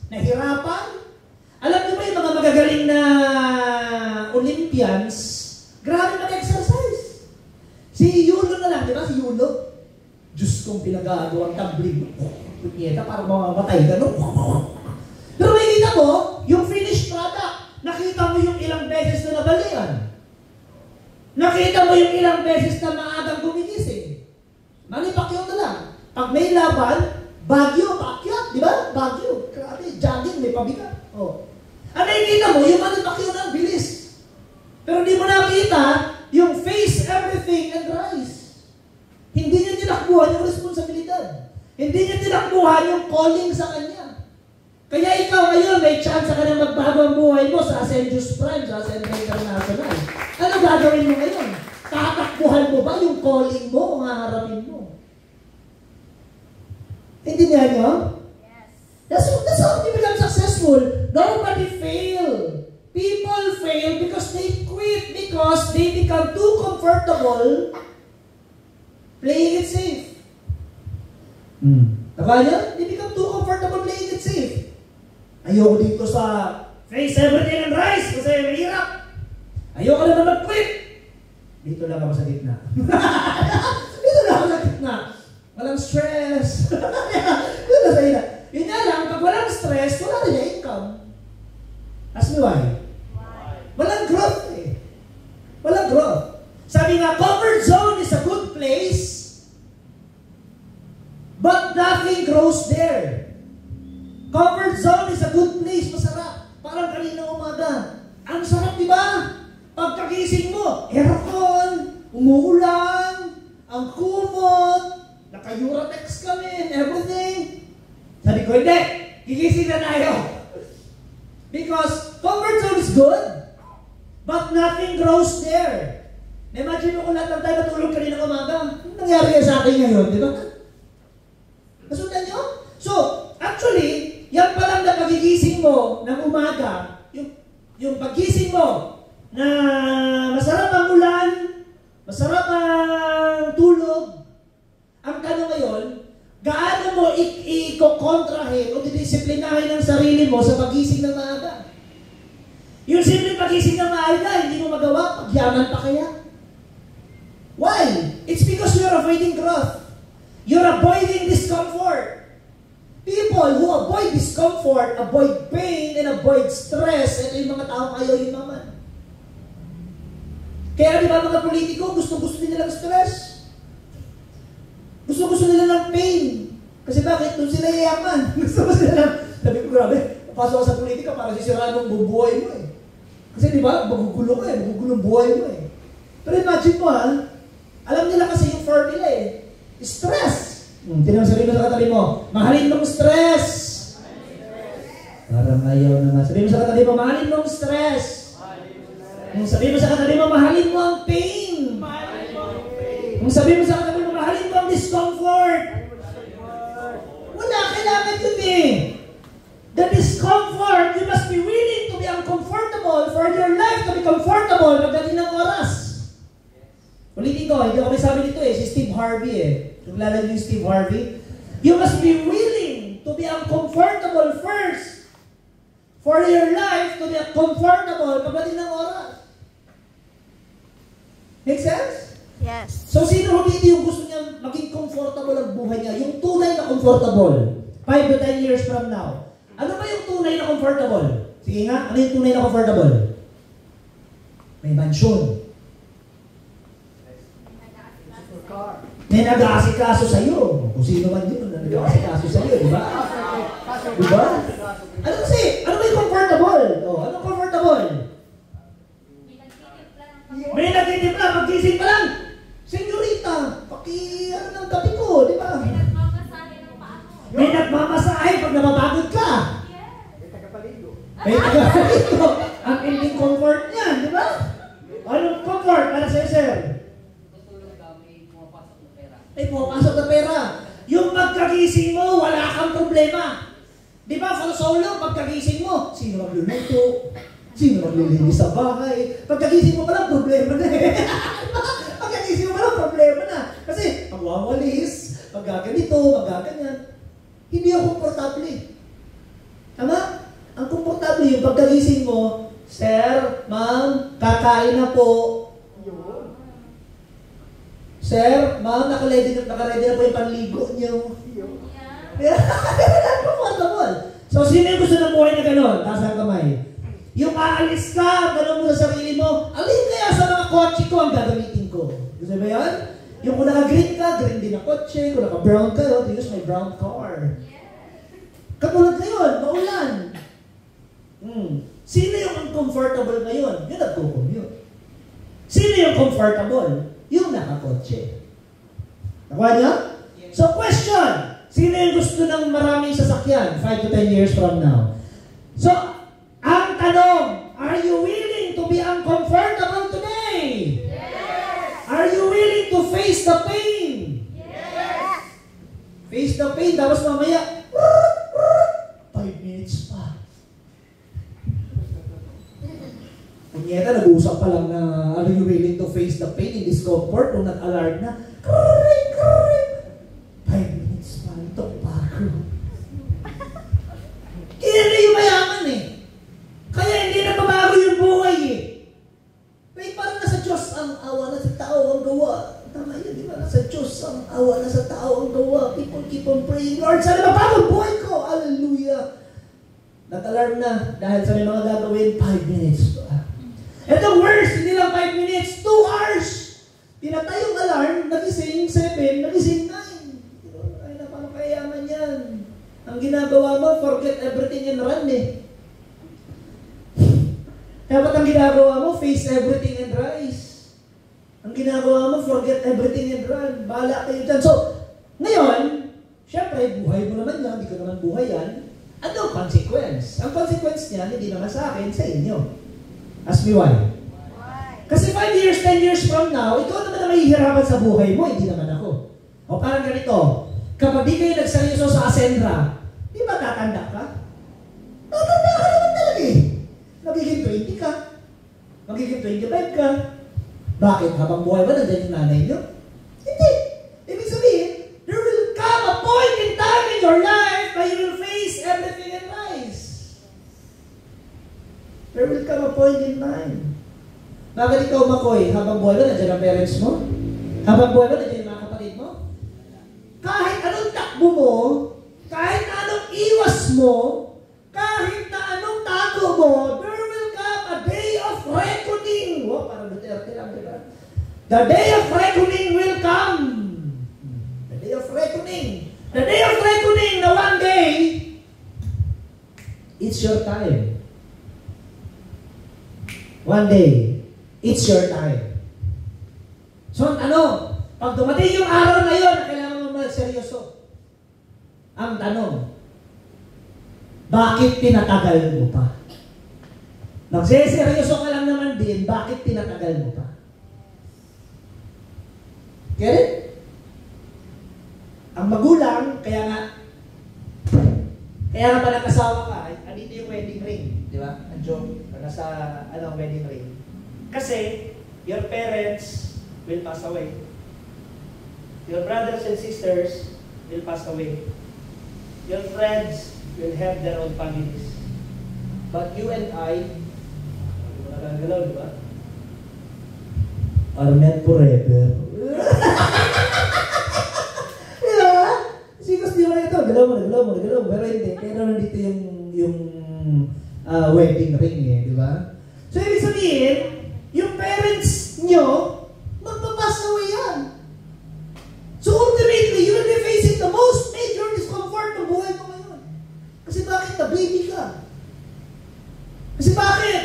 nahirapan. Alam niyo ba yung mga magagaling na Olympians, grabe mag-exercise. Si Yulo na lang, di ba? Si Yulo. Diyos kong pinag-aagawang tabling. Punyeta, parang mamamatay ka, no? Pero makikita mo, yung finished product, nakita mo yung ilang beses na nabalian. Nakita mo yung ilang beses na maagang gumigising. Manny Pacquiao na lang. Pag may laban, Baguio, paakyat, di ba? Baguio. Grabe, jogging, may pabigat. Oh. Ang nakikita mo, yung Manny Pacquiao na bilis. Pero di mo nakita yung face everything and rise. Hindi niya tinakbuhan yung responsibilidad. Hindi niya tinakbuhan yung calling sa kanya. Kaya ikaw ngayon, may chance ka na magbago ang buhay mo sa Ascendius Prime, sa Ascendius International. Ano gagawin mo ngayon? Tatakbuhan mo ba yung calling mo o haharapin mo? Hindi niya nyo? Yes. That's how you become successful. Nobody fail. People fail because they quit, because they become too comfortable playing it safe. Tama niya? They become too comfortable playing it safe. Ayoko dito sa face everything and rise kasi mahirap. Ayoko naman mag-quit. Dito lang ako sa gitna. Dito lang ako sa gitna. Walang stress. Dito sa gitna. Yun nga lang, pag walang stress, wala rin yung income. Ask me why? Walang growth eh. Walang growth. Sabi nga, comfort zone is a good place, but nothing grows there. Comfort zone is a good place, masarap. Parang kanina umaga. Ang sarap, di ba? Pagkagising mo, aircon, umuulan, ang kumot, naka-Uratex kami, everything. Sabi ko, hindi. Gigising na tayo. Because comfort zone is good, but nothing grows there. Imagine mo kung lahat ng tayo matulog kanina umaga. Anong nangyari sa akin ngayon, di ba? Nasundan nyo? So, actually, yan pa lang na pagigising mo ng umaga, yung pagising mo, na masarap ang ulan, masarap ang tulog. Ang tanong ngayon, gaano mo i-kontrahin o didisiplinahin ang sarili mo sa pagising ng maaga? Yung simple pagising ng maaga, hindi mo magawa, pagyaman pa kaya? Why? It's because you're avoiding growth. You're avoiding discomfort. People who avoid discomfort, avoid pain, and avoid stress, ito yung mga taong ayaw yumaman. Kaya di ba mga politiko, gusto-gusto nila ng stress? Gusto-gusto nila ng pain. Kasi bakit? Doon sila yayaman. Gusto-gusto nila ng... Sabi ko, grabe, pasok ka sa politika para sisiraan ng bubuhay mo eh. Kasi di ba, magugulo ka eh, magugulo ang buhay mo eh. Pero imagine mo ha, alam nila kasi yung formula eh. Stress. Tinanong sabihin mo sa katabi mo, mahalin mong stress. Parang ayaw na nga. Sabihin mo sa katabi mo, mahalin mong stress. Sabihin mo sa katabi mo, mahalin mo ang pain. Sabihin mo sa katabi mo, mahalin mo ang discomfort. Wala, kailangan yun eh. The discomfort, you must be willing to be uncomfortable for your life to be comfortable pagdating ng oras. Ulitin ko, hindi ako may sabi dito eh, si Steve Harvey eh. Kung lalagyan yung Steve Harvey, you must be willing to be uncomfortable first for your life to be comfortable pagdating ng oras. Make sense? Yes. So, sino hindi yung gusto niya maging comfortable ang buhay niya? Yung tunay na comfortable. 5 to 10 years from now. Ano ba yung tunay na comfortable? Sige nga, ano yung tunay na comfortable? May mansyon. May nag-aasikaso sa'yo. Kung sino man yun, nag-aasikaso sa'yo, di ba? Di ba? Ano kasi? Ano ba yung comfortable? Ano comfortable? May nagtitimpla, magising pa lang. Senyorita, ano ng kape ko, di ba? May nagmamasahe pag napapagod ka. May tagapaligo. Ang ending comfort niyan, di ba? Anong comfort para sa'yo, sir? May pumapasok na pera. Yung pagkagising mo, wala kang problema. Di ba, solo, pagkagising mo, sino magluluto? Sino maglilinis sa bahay? Pagkagising mo pala, problema na eh. Pagkagising mo pala, problema na. Kasi, magwawalis, magaganito, magaganyan. Hindi ako komportable. Tama? Ang komportable yung pagkagising mo, Sir, Ma'am, kakain na po. Sir, Ma'am, nakaredy na po yung panligo niyo. Comfortable. So, sino yung gusto ng buhay na gano'n? Taas ang kamay. Yung aalis ka, gano'n mo sa sarili mo, alin kaya sa mga kotse ko ang gagamitin ko? Gusto ba yan? Yung kung naka-green ka, green din ang kotse. Kung naka-brown ka, to use my brown car. Katulad ngayon, maulan. Sino yung uncomfortable ngayon? Yung nagko-commute. Sino yung comfortable? Yung nakakotse. Nakuha niyo? So question, sino yung gusto ng maraming sasakyan 5 to 10 years from now? So, ang tanong, are you willing to be uncomfortable today? Yes! Are you willing to face the pain? Yes! Face the pain, tapos mamaya, 5 minutes pa. Kunyeta, nag-uusap pa lang na are you willing to face the pain and discomfort nung nag-alarm na 5 minutes pa, ito bago. Kaya na yung mayaman eh. Kaya hindi na babago yung buhay eh. Wait, parang nasa Diyos ang awa, nasa tao ang gawa. Tama yun, di ba? Nasa Diyos ang awa, nasa tao ang gawa. People keep on praying, Lord, sana mabago buhay ko. Hallelujah. Nag-alarm na dahil sa may mga gagawin, 5 minutes pa. And the worst, hindi lang 5 minutes, 2 hours. Pinatay yung alarm, nagising 7, nagising 9. Ay, paano kayaman yan? Ang ginagawa mo, forget everything and run eh. Dapat ang ginagawa mo, face everything and rise. Ang ginagawa mo, forget everything and run. Bahala kayo dyan. So, ngayon, syempre, buhay mo naman yan, hindi ko naman buhay yan. Ano ang consequence? Ang consequence niya, hindi naman sa akin, sa inyo. Ask me why. Kasi 5 years, 10 years from now, ikaw naman na mahihirapan sa buhay mo, hindi naman ako. O parang ganito, kapag di kayo nagseryoso sa Ascendra, di ba tatanda ka? Tatanda ka naman talaga eh. Nagiging 20 ka. Magiging 25 ka. Bakit? Habang buhay ba nandiyan yung nanay nyo? Hindi. Ibig sabihin, there will come a point in time in your life na you will face everything in rise. There will come a point in time. Bakit ikaw, Makoy, habang buhay ba nandiyan ang parents mo? Habang buhay ba nandiyan yung mga kapatid mo? Kahit anong takbo mo, kahit na anong iwas mo, kahit na anong tago mo, there will come a day of reckoning. Wow, parang Duterte lang, diba? The day of reckoning will come. The day of reckoning. The day of reckoning na one day, it's your time. One day, it's your time. So, ano? Pag dumating yung araw na yun, kailangan mo magseryoso. Ang tanong, bakit pinatagal mo pa? Nagseseryoso ka lang naman din, bakit pinatagal mo pa? Get it? Ang magulang, kaya nga pa nag-asawa ka, andito yung wedding ring, di ba? Ang joke, nasa wedding ring. Kasi, your parents will pass away. Your brothers and sisters will pass away. Your friends will have their own families. But you and I, wala kang galaw, di ba? Are meant forever. Diba? Sigos di mo na ito, galaw mo. Pero hindi, pero nandito yung wedding ring eh, di ba? So, ibig sabihin, yung parents nyo, magpapass away yan. So ultimately, you will be facing the most major discomfort ng buhay mo ngayon. Kasi bakit na-baby ka? Kasi bakit?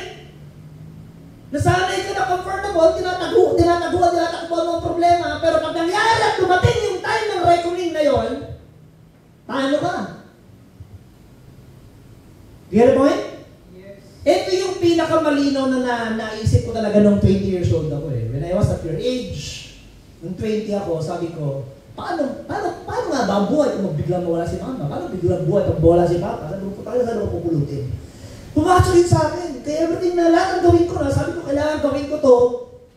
Nasanay ka na comfortable, tinataguan mo ang problema, pero pag nangyari at dumating yung time ng reckoning na yon, paano ka? Do you get the point? Yes. Ito yung pinakamalinaw na naisip ko talaga nung 20 years old ako eh. When I was at your age, nung 20 ako, sabi ko, paano nga ba ang buhay kung biglang mawala si mama? Paano biglang buhay kung mawala si papa? Sabi ko, saan ako pupulutin? Pumasok yun sa akin. Kaya everything na lahat ang gawin ko na, sabi ko, kailangan gawin ko to.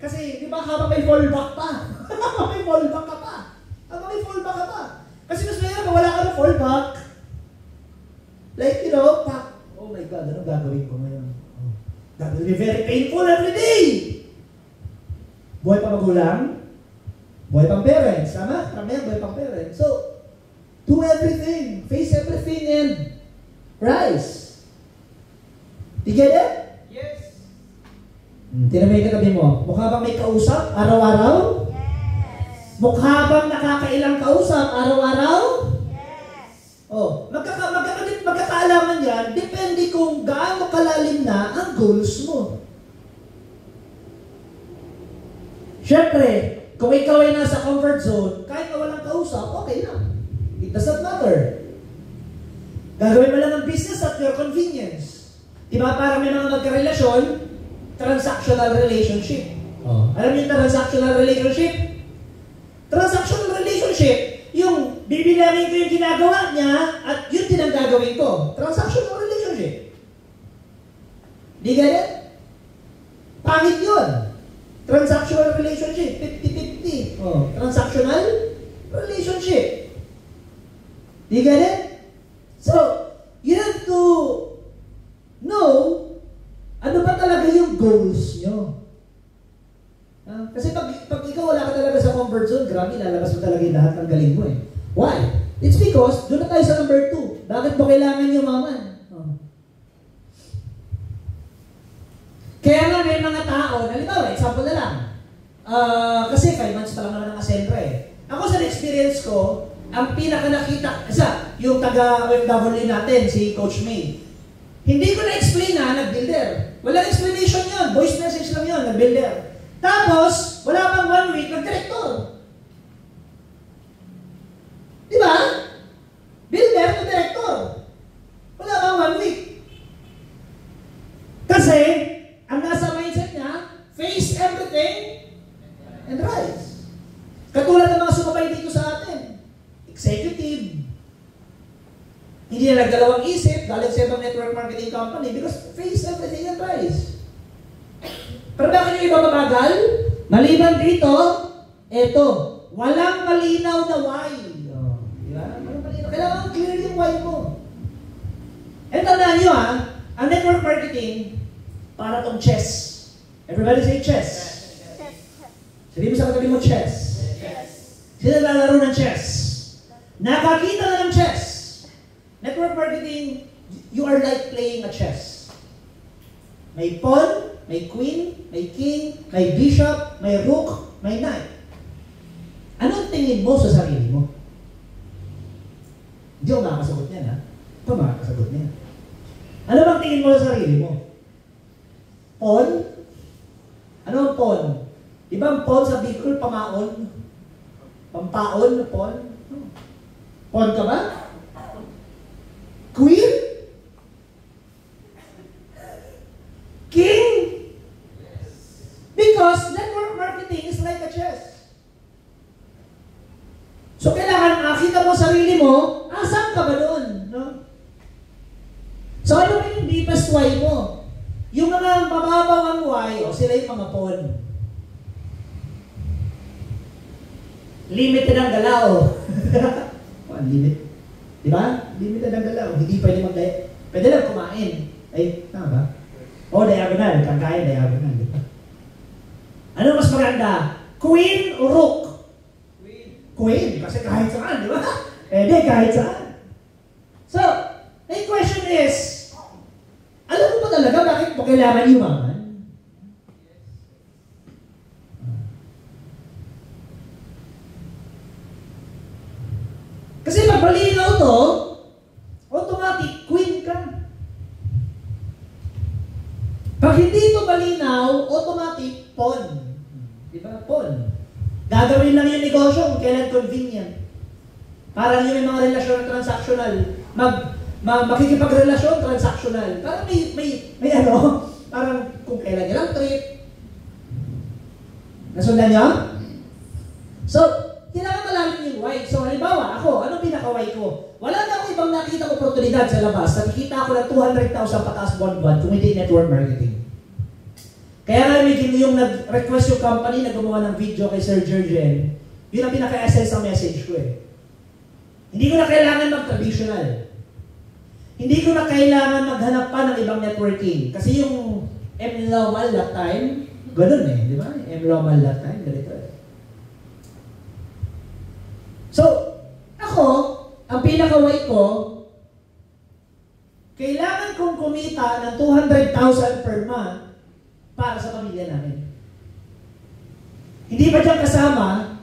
Kasi, di ba, habang may fallback pa. Habang may fallback ka pa. Kasi mas mayroon kung wala ka na fallback. Like, you know, oh my God, anong gagawin ko ngayon? That will be very painful every day. Buhay pa magulang, buhay pang parents, tama? Karamihan buhay pang parents. So, do everything, face everything, and rise. You get it? Yes. Tingnan mo yung katabi mo. Mukha bang may kausap araw-araw? Yes. Mukha bang nakakailang kausap araw-araw? Yes. Oh, magkakaalaman yan, depende kung gaano kalalim na ang goals mo. Siyempre, kung ikaw ay nasa comfort zone, kahit na walang kausap, okay lang. It doesn't matter. Gagawin mo lang ang business at your convenience. Diba parang may mga magkarelasyon, transactional relationship. Oh. Alam niyo yung transactional relationship? Transactional relationship, yung bibilangin ko yung ginagawa niya at yun din ang gagawin ko. Transactional relationship. Di ganyan? Pangit yun. Transactional relationship, 50-50. Oh, transactional relationship. Do you get it? So, you have to know ano ba talaga yung goals nyo. Kasi pag ikaw wala ka talaga sa comfort zone, grabe, lalabas mo talaga yung lahat ng galing mo eh. Why? It's because, doon na tayo sa number 2. Bakit mo kailangan yumaman? Kaya nga may mga tao, halimbawa, example na lang. Kasi 5 months pa lang naman ang asentra eh. Ako sa experience ko, ang pinaka nakita, isa, yung taga-OFW natin, si Coach May. Hindi ko na-explain na, nag-builder. Walang explanation yun, voice message lang yun, nag-builder. Tapos, wala pang 1 week, nag-director. Di ba? Builder to director. Wala pang 1 week. Kasi, ang nasa mindset niya, face everything and rise. Katulad ng mga sumabay dito sa atin. Executive. Hindi na nagdalawang isip, galing sa ibang network marketing company because face everything and rise. Pero bakit yung iba mabagal? Maliban dito, eto, walang malinaw na why. Di ba? Walang malinaw. Kailangan clear yung why mo. And tandaan nyo ang network marketing, para tong chess. Everybody say chess. Sabihin mo sa katabi mo, chess. Sila naglalaro ng chess. Nakakita na ng chess. Network marketing, you are like playing a chess. May pawn, may queen, may king, may bishop, may rook, may knight. Anong tingin mo sa sarili mo? Hindi ako makakasagot niyan, ha? Ito makakasagot niyan. Ano bang tingin mo sa sarili mo? Pawn? Ano ang pawn? Di ba ang pawn sa Bicol, pamaon? Pampaon na pawn? Pawn ka ba? Queen? King? Because network marketing is like a chess. So kailangan makita mo sarili mo, saan ka ba doon? No? So ano ba yung deepest why mo? Yung mga mababaw ang why, sila yung mga pawn. Limited ang galaw. Limit. Di ba? Limited ang galaw. Hindi pwede mag-diet. Pwede lang kumain. Ay, tama ba? O, diagonal. Kakain, diagonal. Di ba? Ano mas maganda? Queen o rook? Queen. Kasi kahit saan, di ba? Pwede kahit saan. So, the question is, alam mo ba talaga bakit mo kailangan yumaman? Kasi pag malinaw to, automatic, queen ka. Pag hindi ito malinaw, automatic, pawn. Di ba? Pawn. Gagawin lang yung negosyo kung kailan convenient. Parang yung mga relasyon transactional. Makikipagrelasyon transactional. Parang may ano, parang kung kailan nyo lang trip. Nasundan nyo? So, kailangan malalim yung why. So, halimbawa, ako, anong pinaka-why ko? Wala na ako ibang nakita ko oportunidad sa labas. Nakikita ako ng 200,000 pataas buwan-buwan kung hindi network marketing. Kaya nga medyo yung nag-request yung company na gumawa ng video kay Sir Jurgen, yun ang pinaka-essence ng message ko eh. Hindi ko na kailangan mag-traditional. Hindi ko na kailangan maghanap pa ng ibang networking. Kasi yung M-Lomal that time, ganun eh, di ba? M-Lomal that time, ganito eh. So, ako, ang pinaka-why ko, kailangan kong kumita ng 200,000 per month para sa pamilya namin. Hindi ba dyan kasama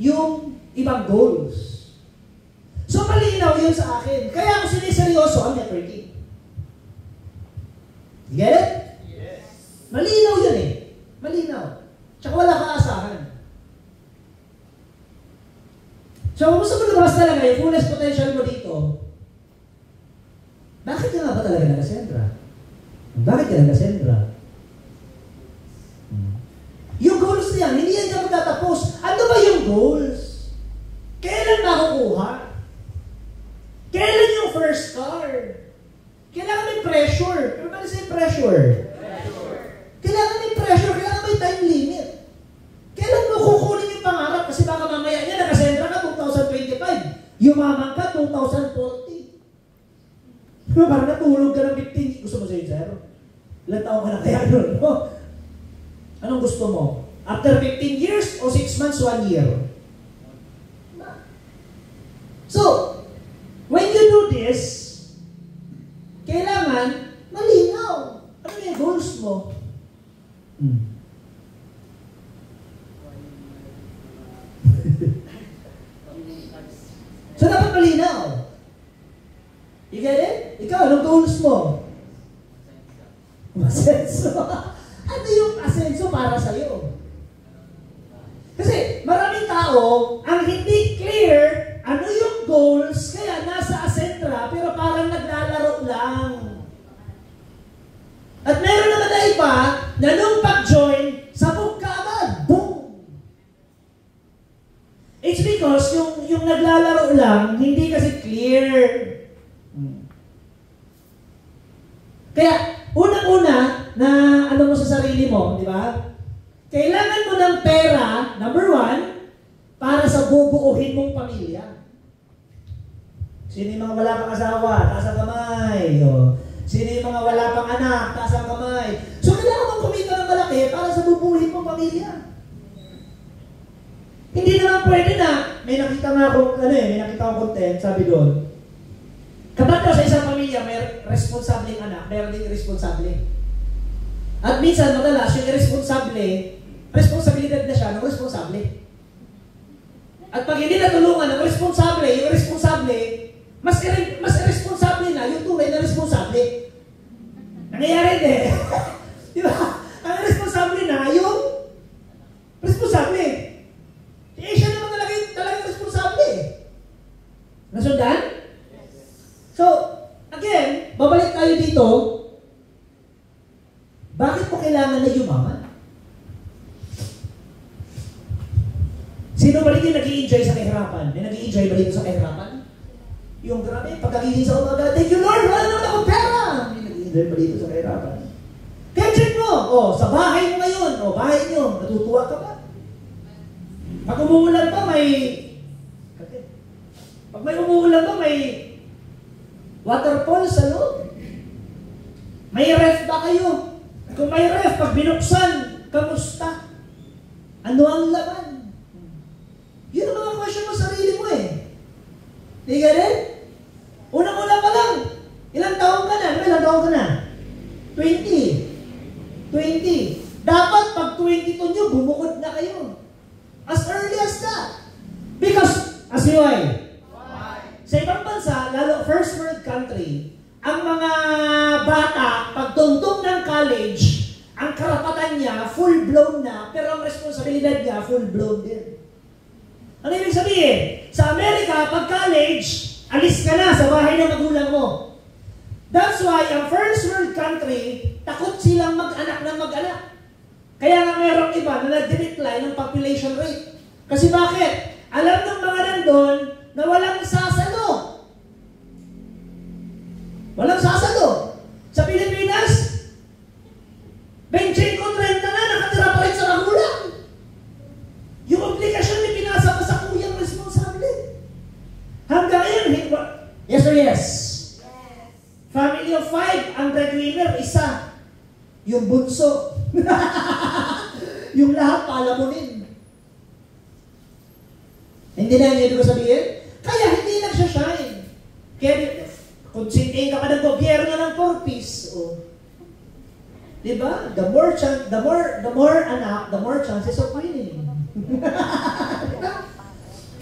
yung ibang goals? So, malinaw yun sa akin. Kaya ako siniseryoso ang networking. You get it? Yes. Malinaw yun eh. Malinaw. Tsaka wala kaasahan. So, kung gusto mo lumabas talaga yung fullest potential mo dito, bakit ka nga ba talaga nag-asendra? Bakit ka nag-asendra? Yung goals niyan, hindi yan ka magtatapos. Ano ba yung goals? Kailan makukuha? Kailan yung first car? Kailangan may pressure. Ano ba say pressure? Kailangan may pressure. Kailangan may time limit. Kailan mo kukunin yung pangarap? Kasi baka mamaya niya nag-asendra ka 2025. Yumaman ka 2040. Parang natulog ka ng 15. Gusto mo sa'yo, zero? Ilang taong ka na kaya doon, no? Anong gusto mo? After 15 years o 6 months, 1 year? So, when you do this, kailangan malinaw. Ano yung goals mo? So, dapat malinaw. You get it? Ikaw, anong goals mo? Asenso. Ano yung asenso para sa'yo? Kasi maraming tao ang hindi clear ano yung goals, kaya nasa asentra pero parang naglalaro lang. At meron naman na iba na nung pag-join, sabog ka agad. Boom! It's because yung naglalaro lang, hindi kasi clear. Kaya, unang-una, na ano mo sa sa sarili mo, di ba? Kailangan mo ng pera, number one, para sa bubuuhin mong pamilya. Sino yung mga wala pang asawa? Taas ang kamay. O, sino yung mga wala pang anak? Taas ang kamay. So, kailangan mong kumita ng malaki para sa bubuuhin mong pamilya. Hindi naman pwede na, may nakita nga akong, may nakita akong content, sabi doon, kapag daw sa isang pamilya, may responsableng anak, mayroon din irresponsable. At minsan, madalas, yung irresponsable, responsibilidad na siya ng responsable. At pag hindi natulungan ng responsable, yung responsable, mas irresponsable na yung tunay na responsable. Nangyayari din. Di ba? Ang responsable na yung responsable. Eh, siya naman talagang responsable. Nasundan? So, again, babalik tayo dito. Bakit mo kailangan na yumaman? Sino ba rin yung nag-i-enjoy sa kahirapan? May nag-i-enjoy ba dito sa kahirapan? Yung grabe, pagkagising sa umaga, thank you Lord, wala naman akong pera! May nag-i-enjoy ba dito sa kahirapan? Kaya check mo, sa bahay mo ngayon, bahay nyo, natutuwa ka ba? Pag umuulan pa, pag may umuulan pa, may waterfall sa loob. May ref ba kayo? Kung may ref, pag binuksan, kamusta? Ano ang laman? Yun ang mga question mo sa sarili mo eh. Di ka rin? Unang-una pa lang. Ilang taong ka na? Ilang taong ka na? 20. Dapat pag 22 nyo, bumukod na kayo. As early as that. Because, as you sa ibang bansa, lalo first world country, ang mga bata, pagtungtong ng college, ang karapatan niya, full-blown na, pero ang responsibilidad niya, full-blown din. Ano ibig sabihin? Sa Amerika, pag college, alis ka na sa bahay ng magulang mo. That's why, ang first world country, takot silang mag-anak ng mag-anak. Kaya nga merong iba na nag-decline ng population rate. Kasi bakit? Alam ng mga nandun na walang sasalo. Walang sasalo. Sa Pilipinas, 25-30 na, nakatira pa rin sa magulang. Yung obligasyon may pinasa pa sa kuyang responsable. Hanggang ngayon, yes or yes? Family of 5, ang breadwinner, isa. Yung bunso. Yung lahat palamunin. Hindi na yun ko sabihin? Kaya hindi nagsashine. Kaya kung sintain ka pa ng gobyerno ng 4-piece, diba? The more anak, the more chances of winning.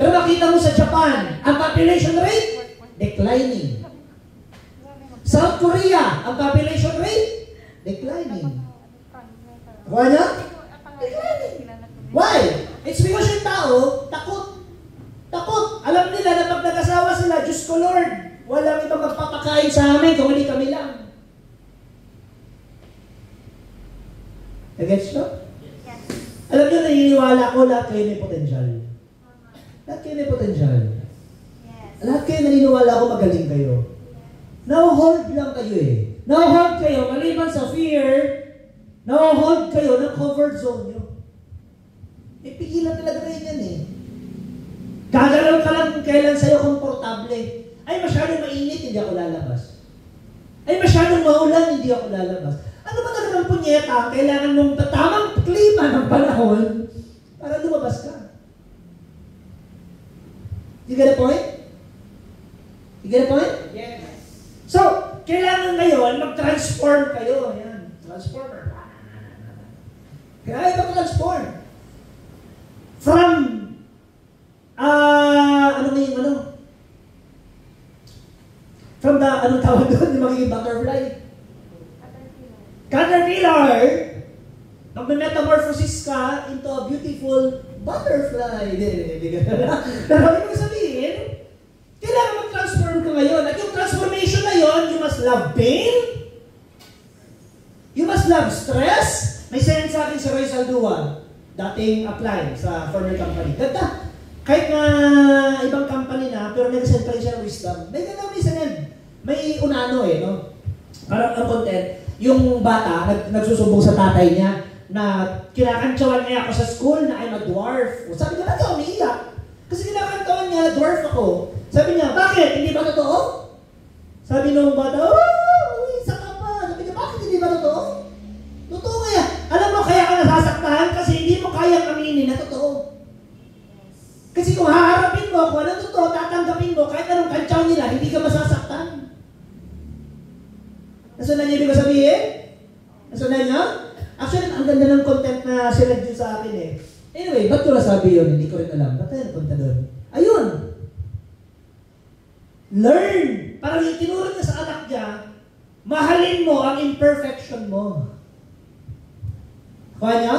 Pero makita mo sa Japan, ang population rate, declining. South Korea, ang population rate, declining. Kuha niya? Declining. Why? It's because yung tao, takot. Alam nila na pag nag-asawa sila, Diyos ko Lord, walang ibang magpapakain sa amin kung hindi kami lang. Nag-gets nyo? Yes. Alam nyo, naniniwala ko lahat kayo may potential. Lahat kayo may potential. Yes. Lahat kayo naniniwala ko magaling kayo. Now-hold lang kayo eh. Now-hold kayo, maliban sa fear, now-hold kayo ng comfort zone nyo. Pigilan talaga kayo yan eh. Gagalaw ka lang kung kailan sa'yo komportable. Ay, masyadong mainit, hindi ako lalabas. Ay, masyadong maulan, hindi ako lalabas. Ano ba talagang punyeta? Kailangan mong tamang klima ng panahon para lumabas ka. You get the point? You get the point? Yes. So, kailangan ngayon, mag-transform kayo. Ayan, transformer. Kaya mag-transform. From, from the, anong tawag doon, yung magiging butterfly? Caterpillar. Mag-metamorphosis ka into a beautiful butterfly. Pero ano mo sabihin? Kailangan mag-transform ka ngayon. At yung transformation na yun, you must love pain. You must love stress. May send sa akin si Roy Saldua, dating apply sa former company. Ganda. Kahit na ibang company na, pero may send pa rin siya ng wisdom. May ganda, may send. May unano no? Parang ang content. Yung bata, nagsusumbong sa tatay niya na kinakantsawan niya ako sa school na I'm a dwarf. O sabi niya, ba't ka umiiyak? Kasi kinakantawan niya, dwarf ako. Sabi niya, bakit? Hindi ba totoo? Sabi nung bata, isa ka pa. Sabi niya, bakit hindi ba totoo? Totoo nga yan. Alam mo, kaya ka nasasaktahan kasi hindi mo kayang aminin na totoo. Kasi kung haharapin mo, kung ano totoo, tatanggapin mo, kahit anong kantsaw nila, hindi ka masasaktan. Nasunan niyo ibig ko sabihin? Nasunan niyo? Actually, ang ganda ng content na sinad din sa akin eh. Anyway, ba't ko nasabi yun? Hindi ko rin alam. Ba't tayo napunta doon? Ayun! Learn! Parang yung tinuro niya sa anak niya, mahalin mo ang imperfection mo. Kuha niya?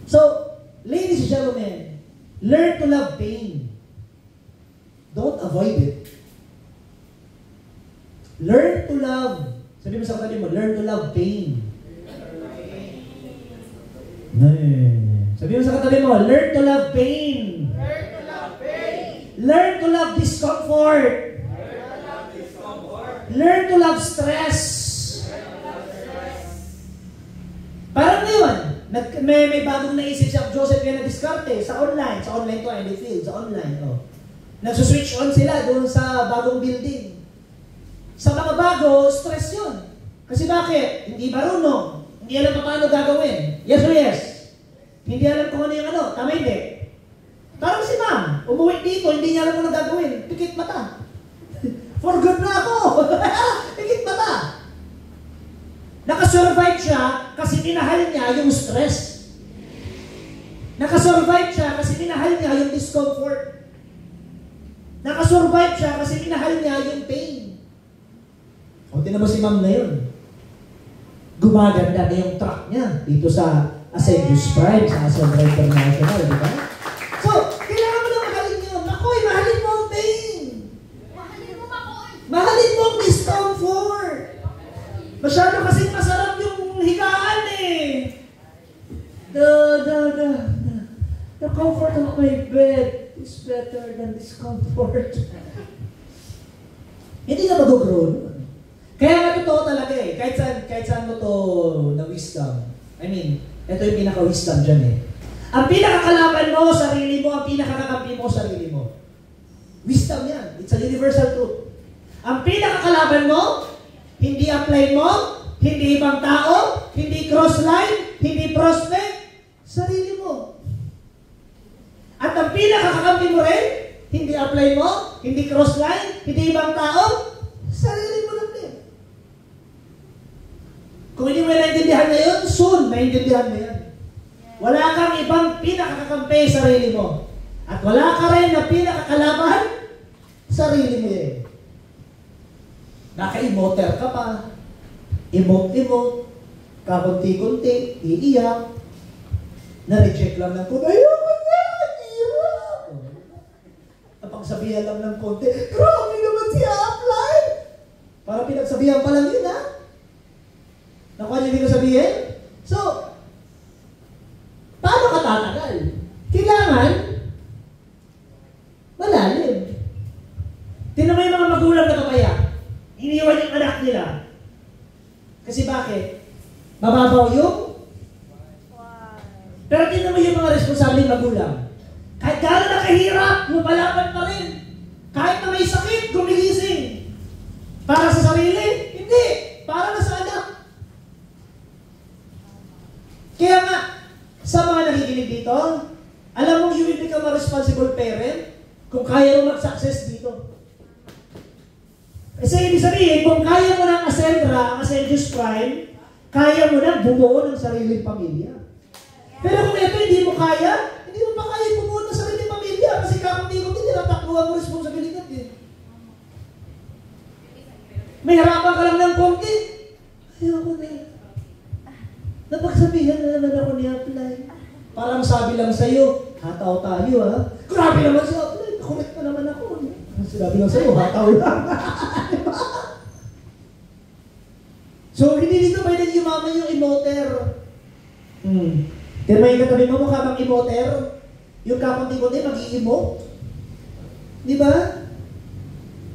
So, ladies and gentlemen, learn to love pain. Don't avoid it. Learn to love. Sabi mo sa katabi mo, learn to love pain. Sabi mo sa katabi mo, learn to love pain. Learn to love pain. Learn to love discomfort. Learn to love discomfort. Learn to love stress. Learn to love stress. Parang ngayon, may bagong naisip si Joseph P. Discarte sa online. Sa online to, hindi field. Sa online. Oh. Nagsuswitch on sila doon sa bagong building. Sa mga bago, stress yun. Kasi bakit? Hindi marunong. Hindi alam pa paano gagawin. Yes or yes? Hindi alam kung ano yung ano. Tama hindi. Parang si ma'am, umuwi dito, hindi niya alam kung ano gagawin. Pikit mata. For good na ako. Pikit mata. Nakasurvive siya kasi minahal niya yung stress. Nakasurvive siya kasi minahal niya yung discomfort. Nakasurvive siya kasi minahal niya yung pain. O, tinan mo si ma'am na yun. Gumaganda na yung truck niya dito sa Ascendius Prime, sa Ascendra International, di ba? So, kailangan mo na mahalin yun. Makoy, mahalin mo ang pain. Mahalin mo, Makoy. Mahalin mo ang discomfort. Masyado kasing masarap yung higaan eh. The comfort of my bed is better than discomfort. Hindi ka mag-grow. Kaya nga totoo talaga eh. Kahit saan mo to na wisdom. I mean, ito yung pinaka-wisdom dyan eh. Ang pinakakalaban mo, sarili mo. Ang pinakakakampi mo, sarili mo. Wisdom yan. It's a universal truth. Ang pinakakalaban mo, hindi apply mo, hindi ibang tao, hindi cross-line, hindi prospect, sarili mo. At ang pinakakakampi mo rin, hindi apply mo, hindi cross-line, hindi ibang tao, sarili mo lang din. Kung hindi mo naiintindihan ngayon, soon, naiintindihan mo yan. Wala kang ibang pinakakakampi sa sarili mo. At wala ka rin na pinakakalaban, sarili mo yan. Naka-emoter ka pa. Emote-emote. Kakunti-kunti. Iiyak. Na-reject lang ng konti. Ayoko na! Hirap! Napagsabihan lang ng konti. Grabe naman siya apply! Para pinagsabihan pa lang yun, ha? Nakuha niyo ibig sabihin? So, paano ka tatagal? Kailangan malalim. Tingnan mo yung mga magulang na papaya. Iniwan yung anak nila. Kasi bakit? Mababaw yung? Pero tingnan mo yung mga responsableng magulang. Kahit gano'n na kahirap, lumalaban pa rin. Kahit na may sakit, gumigising. Para sa sarili? Hindi. Para na sa anak. Kaya nga, sa mga nakikinig dito, alam mo, you will become a responsible parent kung kaya mo mag-success dito. Kasi ibig sabihin, kung kaya mo ng Ascendra, ang Ascendius Prime, kaya mo na bumuo ng sariling pamilya. Pero kung ito hindi mo kaya, hindi mo pa kaya bumuo ng sariling pamilya kasi kakunti-kunti tinatakbuhan mo responsibilidad eh. May harapan ka lang ng konti. Ayoko na. Napagsabihan na naman ako ni-apply. Parang sabi lang sa'yo, hataw tayo ha. Grabe naman siya apply. Nakulit pa naman ako. Sabi lang sa'yo, hataw lang. So, hindi dito pwede yumaman yung emoter. Pero may katabi mo, mukha bang emoter? Yung kakunti-kunti, mag-i-emote. Di ba?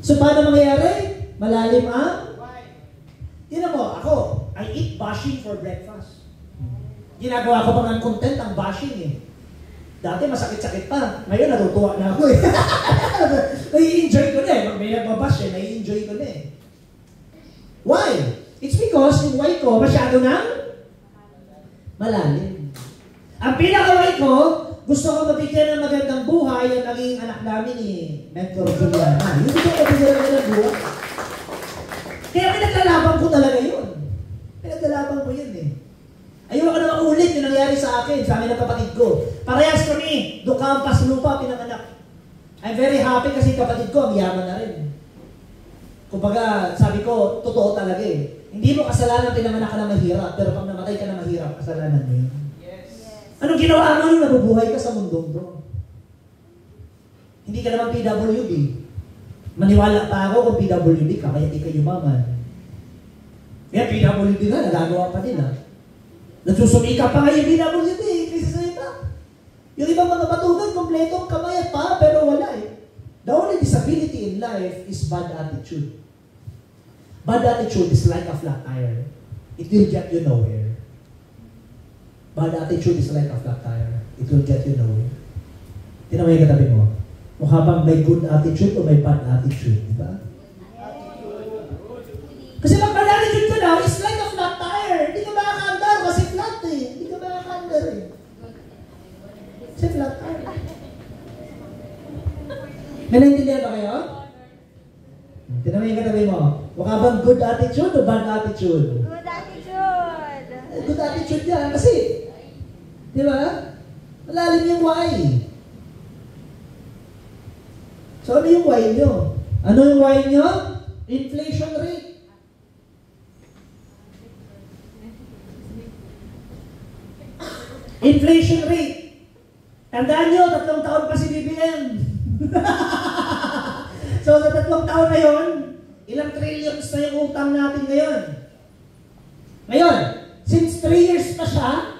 So, paano mangyayari? Malalim ang? Tignan mo, ako, I eat bashing for breakfast. Ginagawa ko pa ng content ang bashing eh. Dati masakit-sakit pa. Ngayon natutuwa na ako eh. Nai-enjoy ko na eh. Pag may nagbabash eh, nai-enjoy ko na eh. Why? It's because yung why ko masyado nang malalim. Ang pinaka-why ko, gusto ko mabigyan ng magandang buhay ang naging anak namin ni Mentor Juliana. Yung gusto ko mabigyan ng magandang buhay. Kaya pinaglalaban ko talaga yun. Pinaglalaban ko yun eh. Ayoko na maulit yung nangyari sa akin, sa amin ng kapatid ko. Parehas kami, doon kampas lupa, pinanganak. I'm very happy kasi kapatid ko, ang yaman na rin. Kumbaga, sabi ko, totoo talaga eh. Hindi mo kasalanan pinanganak ka na mahirap, pero pag namatay ka na mahirap, kasalanan mo yun. Yes. Anong ginawa mo nung nabubuhay ka sa mundong to? Hindi ka naman PWD. Maniwala pa ako kung PWD ka, kaya di ka yumaman. Kaya PWD na, nagagawa pa din ha. Nagsusumika pa nga yung PWD, kasi sa iba. Yung ibang mga batugan, kompletong kamay at paa, pero wala eh. The only disability in life is bad attitude. Bad attitude is like a flat tire. It will get you nowhere. Bad attitude is like a flat tire. It will get you nowhere. Tingnan mo yung katabi mo. Mukha bang may good attitude o may bad attitude, di ba? Kasi pag bad attitude ka na, it's like a flat tire. Hindi ka makakaandar kasi flat eh. Hindi ka makakaandar eh. Kasi flat tire. May naintindihan ba kayo? Tingnan mo yung katabi mo. Mukha bang good attitude o bad attitude? Good attitude. Good attitude yan kasi, di ba? Malalim yung why. So ano yung why nyo? Ano yung why nyo? Inflation rate. Inflation rate. Tandaan nyo, 3 taon pa si BBM. So sa 3 taon na yun, ilang trillions na yung utang natin ngayon? Ngayon, since 3 years pa siya,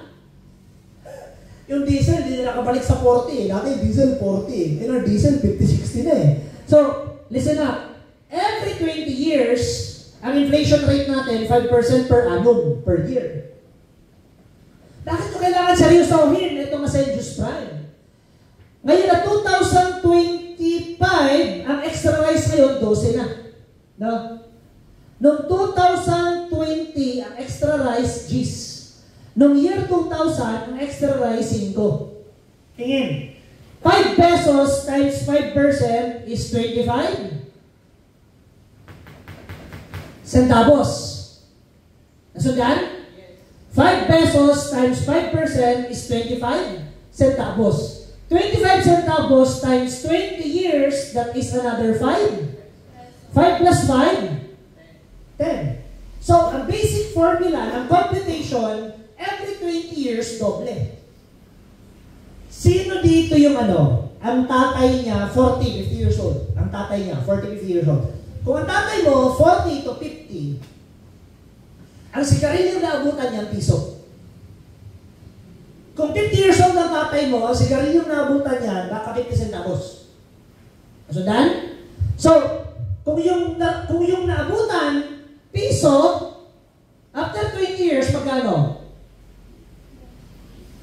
yung diesel, hindi na nakabalik sa 40 eh. Dati diesel 40 eh. Yung diesel 50-60 na eh. So, listen up. Every 20 years, ang inflation rate natin, 5% per annum, per year. Bakit ko kailangan seryosohin itong Ascendius Prime? Ngayon na 2025, ang extra rice ngayon, 12 na. No? Noong 2020, ang extra rice, G's. Noong year 2000, ang extra rice, 5. Tingin. 5 pesos times 5% is 25 centavos. Nasundan? 5 pesos times 5% is 25 centavos. 25 centavos times 20 years, that is another 5. 5 plus 5, 10. So, ang basic formula ng computation, every 20 years, doble. Sino dito yung ang tatay niya, 40, 50 years old. Ang tatay niya, 40, 50 years old. Kung ang tatay mo, 40 to 50, ang sigarilyo na abutan niya, piso. Kung 50 years old ang tatay mo, ang sigarilyo na abutan niya, baka 50 centavos. Nasundan? So, kung yung naabutan, piso, after 20 years, magkano?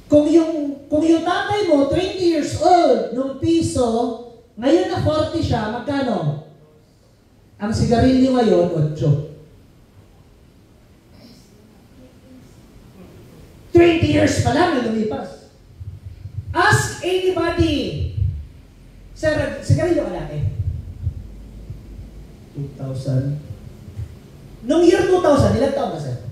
Kung yung tatay mo, 20 years old, nung piso, ngayon na 40 siya, magkano? Ang sigarilyo ngayon, 8. 20 years pa lang na lumipas. Ask anybody. Sir, sigarilyo ka dati? 2000. Nung year 2000, ilang taon na, sir?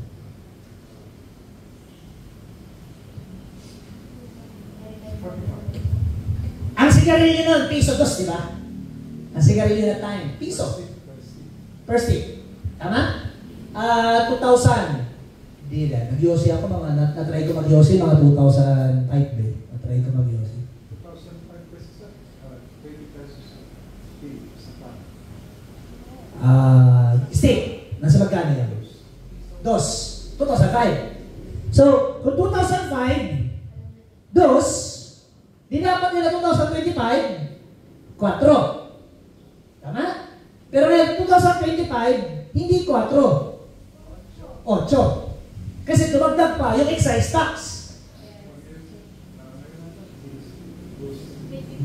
Ang sigarilyo nun, piso 2, di ba? Ang sigarilyo na time, piso. Per stick. Tama? 2000. Hindi lang. Nag-yosi ako, na-try ko mag-yosi mga 2005 eh. Na-try ko mag-yosi. 2005 pesos, 20 pesos. Stick. Nasa magkano yan? 2. 2005. So, kung 2005, 2, di dapat nila 2025, 4. Tama? Pero ngayon, 2025, hindi 4. 8. Kasi dumagdag pa yung excise tax.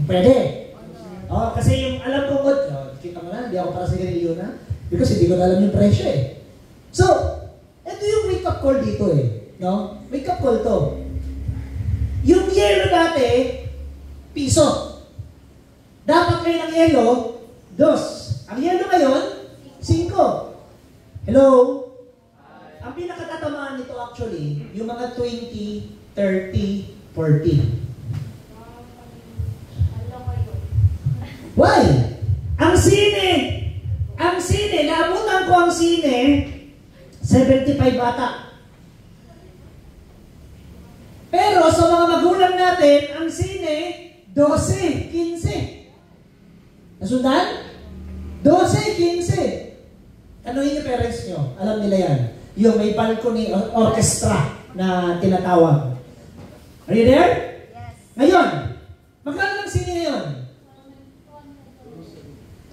Pwede. Oh, kasi yung alam ko, kita mo na, hindi ako para sa ganilyo na. Because hindi ko na alam yung presyo eh. So, ito yung wake-up call dito eh. No? Wake-up call to. Yung yelo dati, piso. Dapat kayo ng yelo, 2. Ang yelo ngayon, 5. Hello? Ang pinakatatamaan nito actually, yung mga 20, 30, 40. Why? Ang sine, naabutan ko ang sine, 75 bata. Pero sa mga magulang natin, ang sine, 12, 15. Nasundan? 12, 15. Anuhin yung parents nyo? Alam nila yan. Yung may balcony orchestra na tinatawag. Are you there? Yes. Ngayon, magkano ng sine ngayon?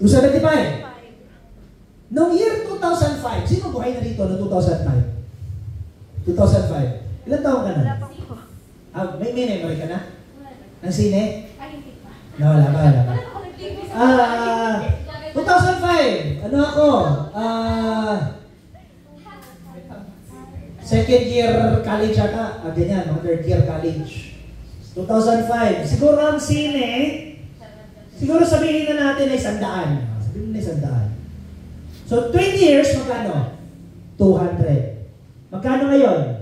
275. Noong year 2005, sino buhay na dito noong 2005? 2005. Ilan taong ka na? Wala pa po. May memory ka na? Ng sine? Ay, hindi pa. No, wala pa. Wala pa ako nag-TV sa 2005. Ano ako? Second year college ata. Ganyan, mga third year college. 2005. Siguro ang sine, siguro sabihin na natin ay 100. Sabihin na 100. So, 20 years, magkano? 200. Magkano ngayon?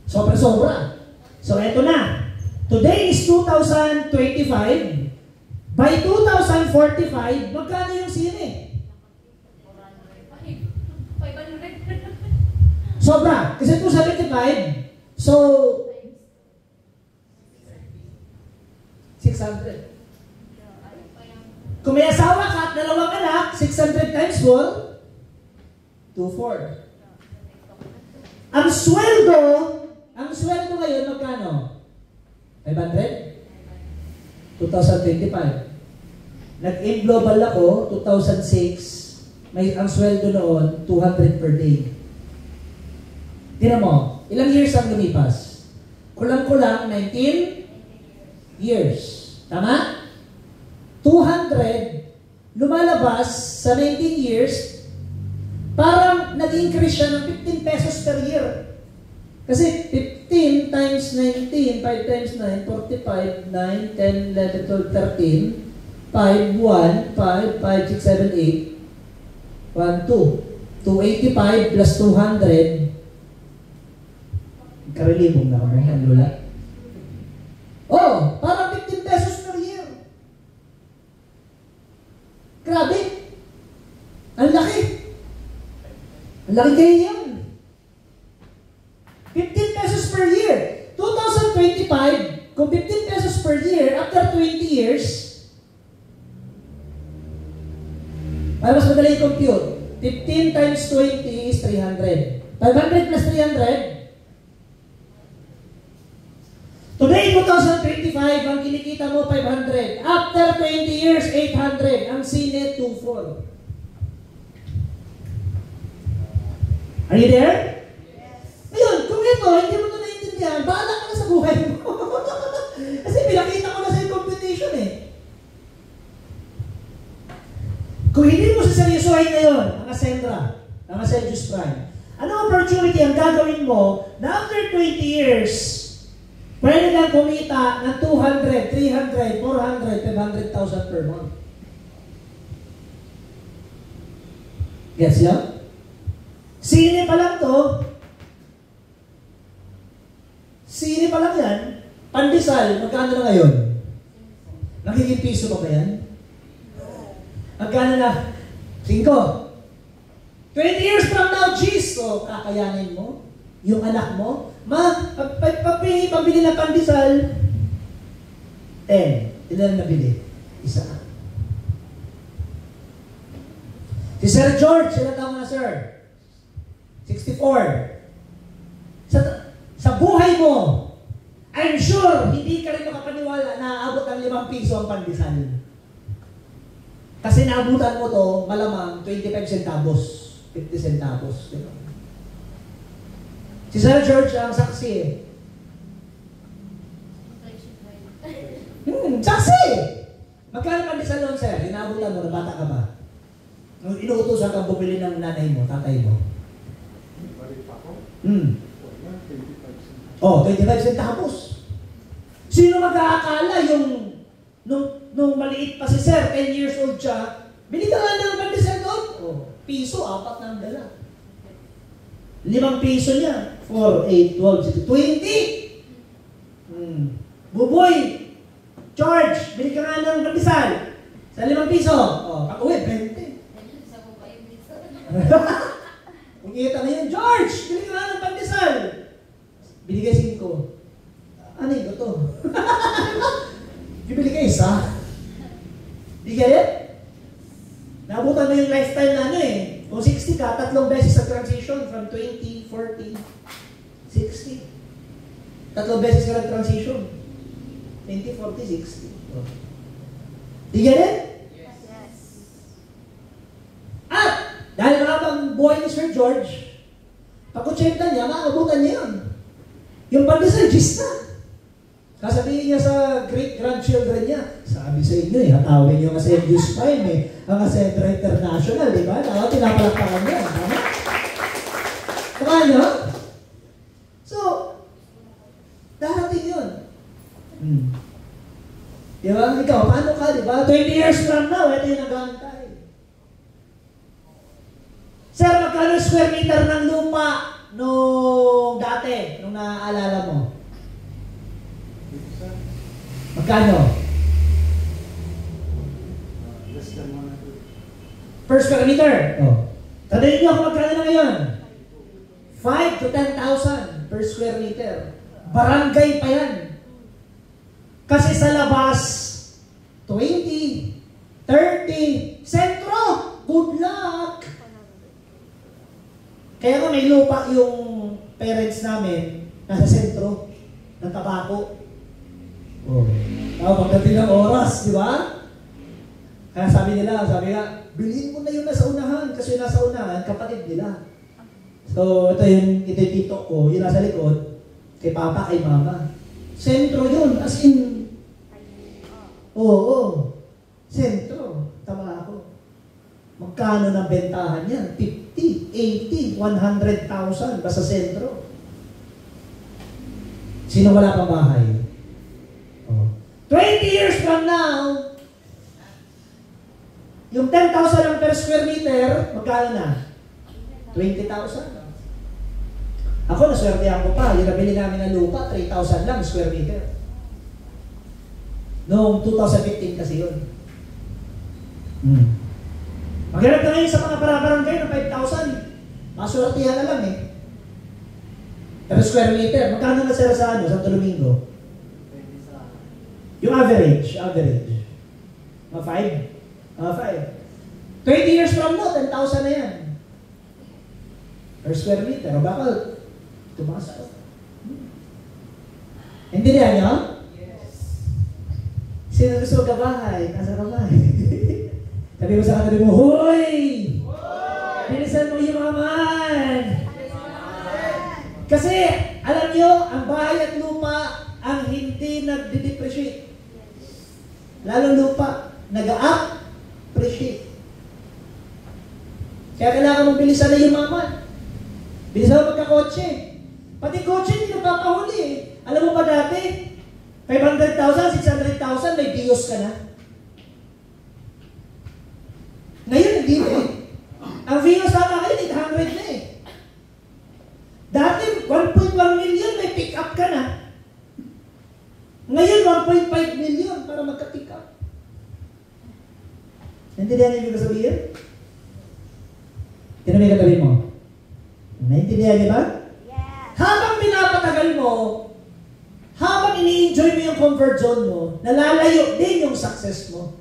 Sobra-sobra. So, eto na. Today is 2025. By 2045, magkano yung sine? 500. Sobra. Kasi 275. So, 600. Kung may asawa ka at 2 anak, 600 times 4, 2,400. Ang sweldo ngayon, magkano? 500? 2025. Nag-aim global ako, 2006, ang sweldo noon, 200 per day. Tingnan mo, ilang years ang lumipas? Kulang-kulang, 19 years. Tama? 200, lumalabas sa 19 years, parang nag-increase siya ng 15 pesos per year. Kasi 15 times 19, 5 times 9, 45, 9, 10, 11, 12, 13, 5, 1, 5, 5, 6, 7, 8, 1, 2. 285 plus 200, karilibong na kami, ang lula. Oh, parang 15 pesos per year. Grabe. Ang laki. Ang laki kayo yan. 15 pesos per year. 2025, kung 15 pesos per year, after 20 years, para mas madali compute, 15 times 20 is 300. 500 plus 300. Today, 2025, ang kinikita mo, 500. After 20 years, 800. Ang sine, 2,400. Are you there? Yes. Ngayon, kung ito, hindi mo ito naiintindihan, bahala ka na sa buhay mo. Kasi pinakita ko na sa computation eh. Kung hindi mo saseryosohin ngayon, ang Ascendra, ang Ascendius Prime, ano opportunity ang gagawin mo na after 20 years, pwede kang kumita ng 200, 300, 400, 500,000 per month. Gets yan? Sine pa lang to. Sine pa lang yan. Pandesal, magkano na ngayon? Nakikita piso pa ba yan? Magkano na? 5. 20 years from now, geez, so kakayanin mo? Yung anak mo? Pabili na pandesal, 10. Ilan nabili? Isa. Si Sir George, ilan taon na, sir? 64. Sa buhay mo, I'm sure, hindi ka rin makapaniwala na aabot ng 5 piso ang pandesal. Kasi naabutan mo to, malamang 25 centavos, 50 centavos. Si Sir George ang saksi eh. Saksi! Magkano pandesal noon, sir? Inaabutan mo, na bata ka ba? Nung inuutosan kang bumili ng nanay mo, tatay mo. Balik pa ako. Wala, 25 cents. Oh, 25 centavos. Sino mag-aakala yung nung maliit pa si sir, 10 years old siya, bili ka nga ng pandesal doon? Oh, piso, 4 na ang dala. 5 piso niya. 4, 8, 12, 20! Buboy! George, bili ka nga ng pandesal. Sa 5 piso. Oh, pag-uwi, 20. Kung kita na yun, George, bili ka nga ng pandesal. Binigay 5. Ano yun to? Bibili ka isa. Di ka rin? Naabutan mo yung lifetime na ano eh. Kung 60 ka, 3 beses sa transition from 20, 40, 60. 3 beses ka transition. 20, 40, 60. Oh. Di ka rin? Yes. At, dahil mahabang buhay ni Sir George, pag-80 niya, maabutan niya yun. Yung pandesal, gis na. Kasabihin niya sa great-grandchildren niya, sabi sa inyo eh, hatawin niyo nga sa Juice Prime eh, ang Centro International, di ba? Tama, pinapalakpakan niya. Tama? Tama niyo? So, darating yun. Di ba? Ikaw, paano ka, di ba? 20 years from now, ito yung nag-aantay. Sir, magkano square meter ng lupa nung dati, nung naaalala mo? Magkano? Less than 100. Per square meter? Oh. Tandaan niyo ako magkano na ngayon? 5 to 10,000 per square meter. Barangay pa yan. Kasi sa labas, 20, 30, sentro, good luck. Kaya kung may lupa yung parents namin, nasa sentro, ng tabako. Oh. Pagdating ng oras, di ba? Kaya sabi nga, bilhin mo na yung nasa unahan, kasi yung nasa unahan, kapatid nila. So, ito yung tito ko, yung nasa likod, kay papa, kay mama. Sentro yun, as in, sentro, tama ako. Magkano ng bentahan yan? 50, 80, 100,000, basta sentro. Sino wala pang bahay? 20 years from now, yung 10,000 lang per square meter, magkano na? 20,000. Ako, naswertehan ko pa. Yung nabili namin ng lupa, 3,000 lang square meter. Noong 2015 kasi yun. Maghanap na ngayon sa mga barangay ng 5,000. Maswertehan na lang eh. Per square meter. Magkano na sila sa Santo Domingo? Yung average. Mga 5? Mga 5. 20 years from now, 10,000 na yan. Per square meter. O baka, tumaas pa. Intindihan niyo? Yes. Sino gusto magkabahay? Nasa kabahay. Sabi mo sa katabi mo, Hoy! Bilisan mo yumaman! Kasi, alam niyo, ang bahay at lupa ang hindi nagdi-depreciate. Lalo lupa, nag-a-appreciate. Kaya kailangan mong bilisan na yumaman. Bilisan mo magkakotse. Pati kotse hindi napapahuli eh. Alam mo ba dati, 500,000, 600,000, may Diyos ka na. Ngayon, hindi na eh. Ang Vios tama kayo, 800 na eh. Dati, 1.1 million, may pick up ka na. Ngayon, 1.5 million para magka-pick up. Naintindihan niyo yung sabihin? Tinamay ka tabi mo. Naintindihan niyo ba? Yes. Habang pinapatagal mo, habang ini-enjoy mo yung comfort zone mo, nalalayo din yung success mo.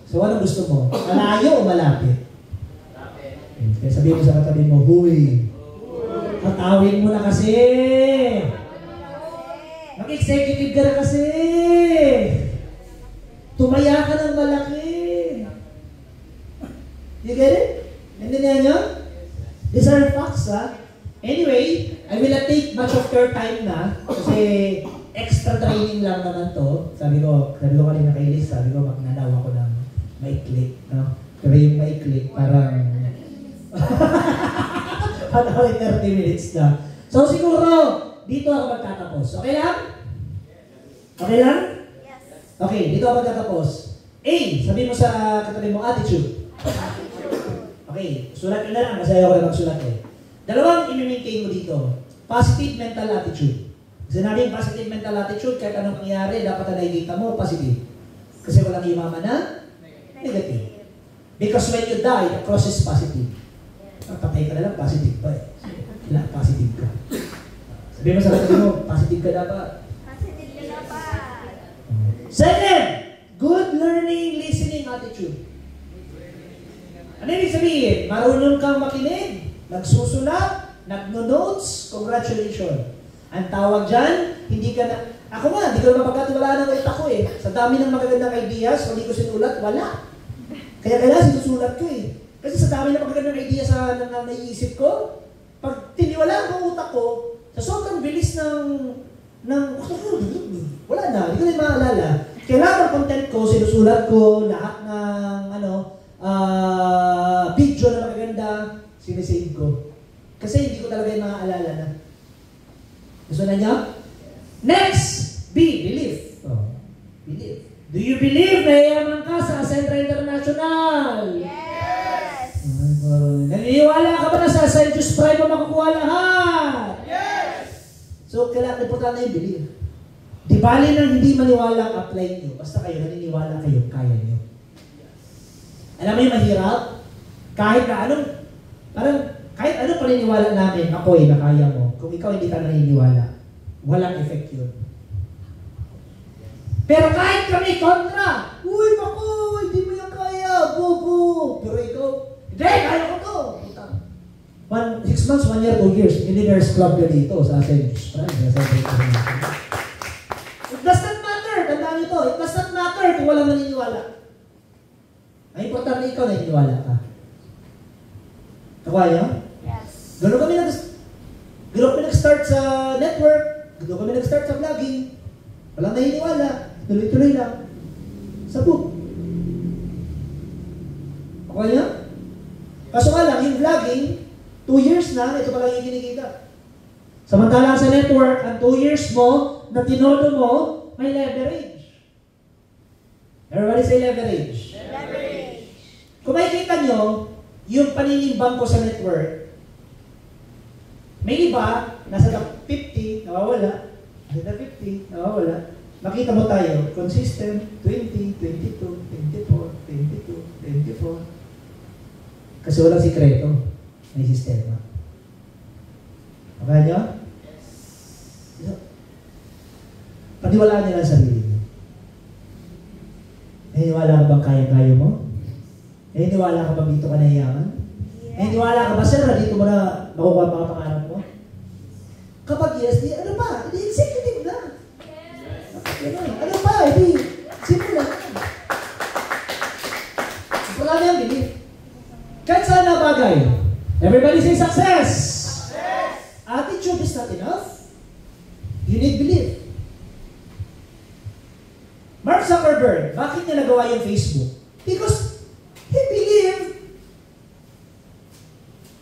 So, ano gusto mo? Malayo o malapit? Malapit. Kaya sabihin mo sa katabi mo, Huy, hatawin mo na kasi. Mag-executive ka na kasi. Tumaya ka ng malaki. You get it? Naintindihan niyo? These are facts, ha? extra training lang naman to. Sabi ko kanina kay Liz, sabi ko magnanaw ako ng maikli. No? Pero yung maikli, parang panawin 30 minutes na. So siguro, dito ako magtatapos. Okay lang? Okay lang? Yes. Okay, dito ako magtatapos. A, sabi mo sa katabi mo, attitude. Okay, sulat nyo na lang kasi ayaw ko na magsulat eh. Dalawang i-maintain mo dito. Positive mental attitude. Sinabing positive mental attitude, kahit anong nangyari, dapat na nakikita mo, positive. Kasi walang imama na negative. Because when you die, the cross is positive. Patay ka na lang, positive pa eh. Kailangan positive ka. Sabi mo sa katabi mo, positive ka dapat. Positive ka dapat. Second, good learning, listening attitude. Ano ibig sabihin? Marunong kang makinig, nagsusulat, nagno-notes, congratulations. Ang tawag dyan, hindi ka na... Ako nga, hindi ko na mapagkatiwalaan ng utak ko eh. Sa dami ng magagandang ideas, hindi ko sinulat, wala. Kaya kailangan sinusulat ko eh. Kasi sa dami ng magagandang ideas na naiisip ko, pag tiniwalaan ko ang utak ko, sa sobrang bilis ng wala na, hindi ko na maalala. Kailangan ang content ko, sinusulat ko, lahat ng video na magaganda, sinisave ko. Kasi hindi ko talaga yung maaalala na. Gusto na niya? Next! B, believe. Oh. Believe. Do you believe na yayaman ka sa Asentra International? Yes. Naniniwala ka ba na sa St. Jude's Prime mo makukuha lahat? Yes! So, kailangan importante yung believe. Di bali nang hindi maniwala ang apply nyo. Basta kayo, naniniwala kayo, kaya nyo. Alam mo yung mahirap? Kahit na anong, parang, kahit anong paniniwala namin, ako na kaya mo. Kung ikaw hindi ka naniniwala, walang effect yun. Pero kahit kami kontra, uy, naku, hindi mo yung kaya, bubu. Pero ikaw, hindi, kaya ko to. 6 months, 1 year, 2 years, Millionaires Club ka dito sa St. It does not matter, tandaan nyo to, it does not matter kung walang naniniwala. Ang importante ikaw naniniwala ka. Kakuha nyo? Yes. Gano'n kami nag-start sa network, gano'n kami nag-start sa vlogging. Walang naniniwala, tuloy-tuloy lang. Sabog. Kakuha nyo? Kaso nga lang, yung vlogging, 2 years na, ito pa lang yung kinikita. Samantalang sa network, ang 2 years mo, na tinodo mo, may leverage. Everybody say leverage. Leverage. Kung makikita nyo, yung paninimbang ko sa network, may iba, nasa 50, nawawala. Nasa 50, nawawala. Makita mo tayo, consistent, 20, 22, 24, 22, 24. Kasi walang sikreto. May sistema. Okay nyo? Paniwalaan nyo lang sarili nyo. Naniniwala ka bang kaya-kaya mo? Naniniwala ka bang dito ka nahiyaman? Naniniwala ka ba, sir, na dito mo na makukuha ang mga pangarap mo? Kapag yes, di, ano pa? Hindi, executive na. Ano pa? Hindi, simple lang. Wala na yung belief. Kahit saan na bagay. Everybody say success! Success! Attitude is not enough. You need belief. Mark Zuckerberg, bakit niya nagawa yung Facebook? Because he believed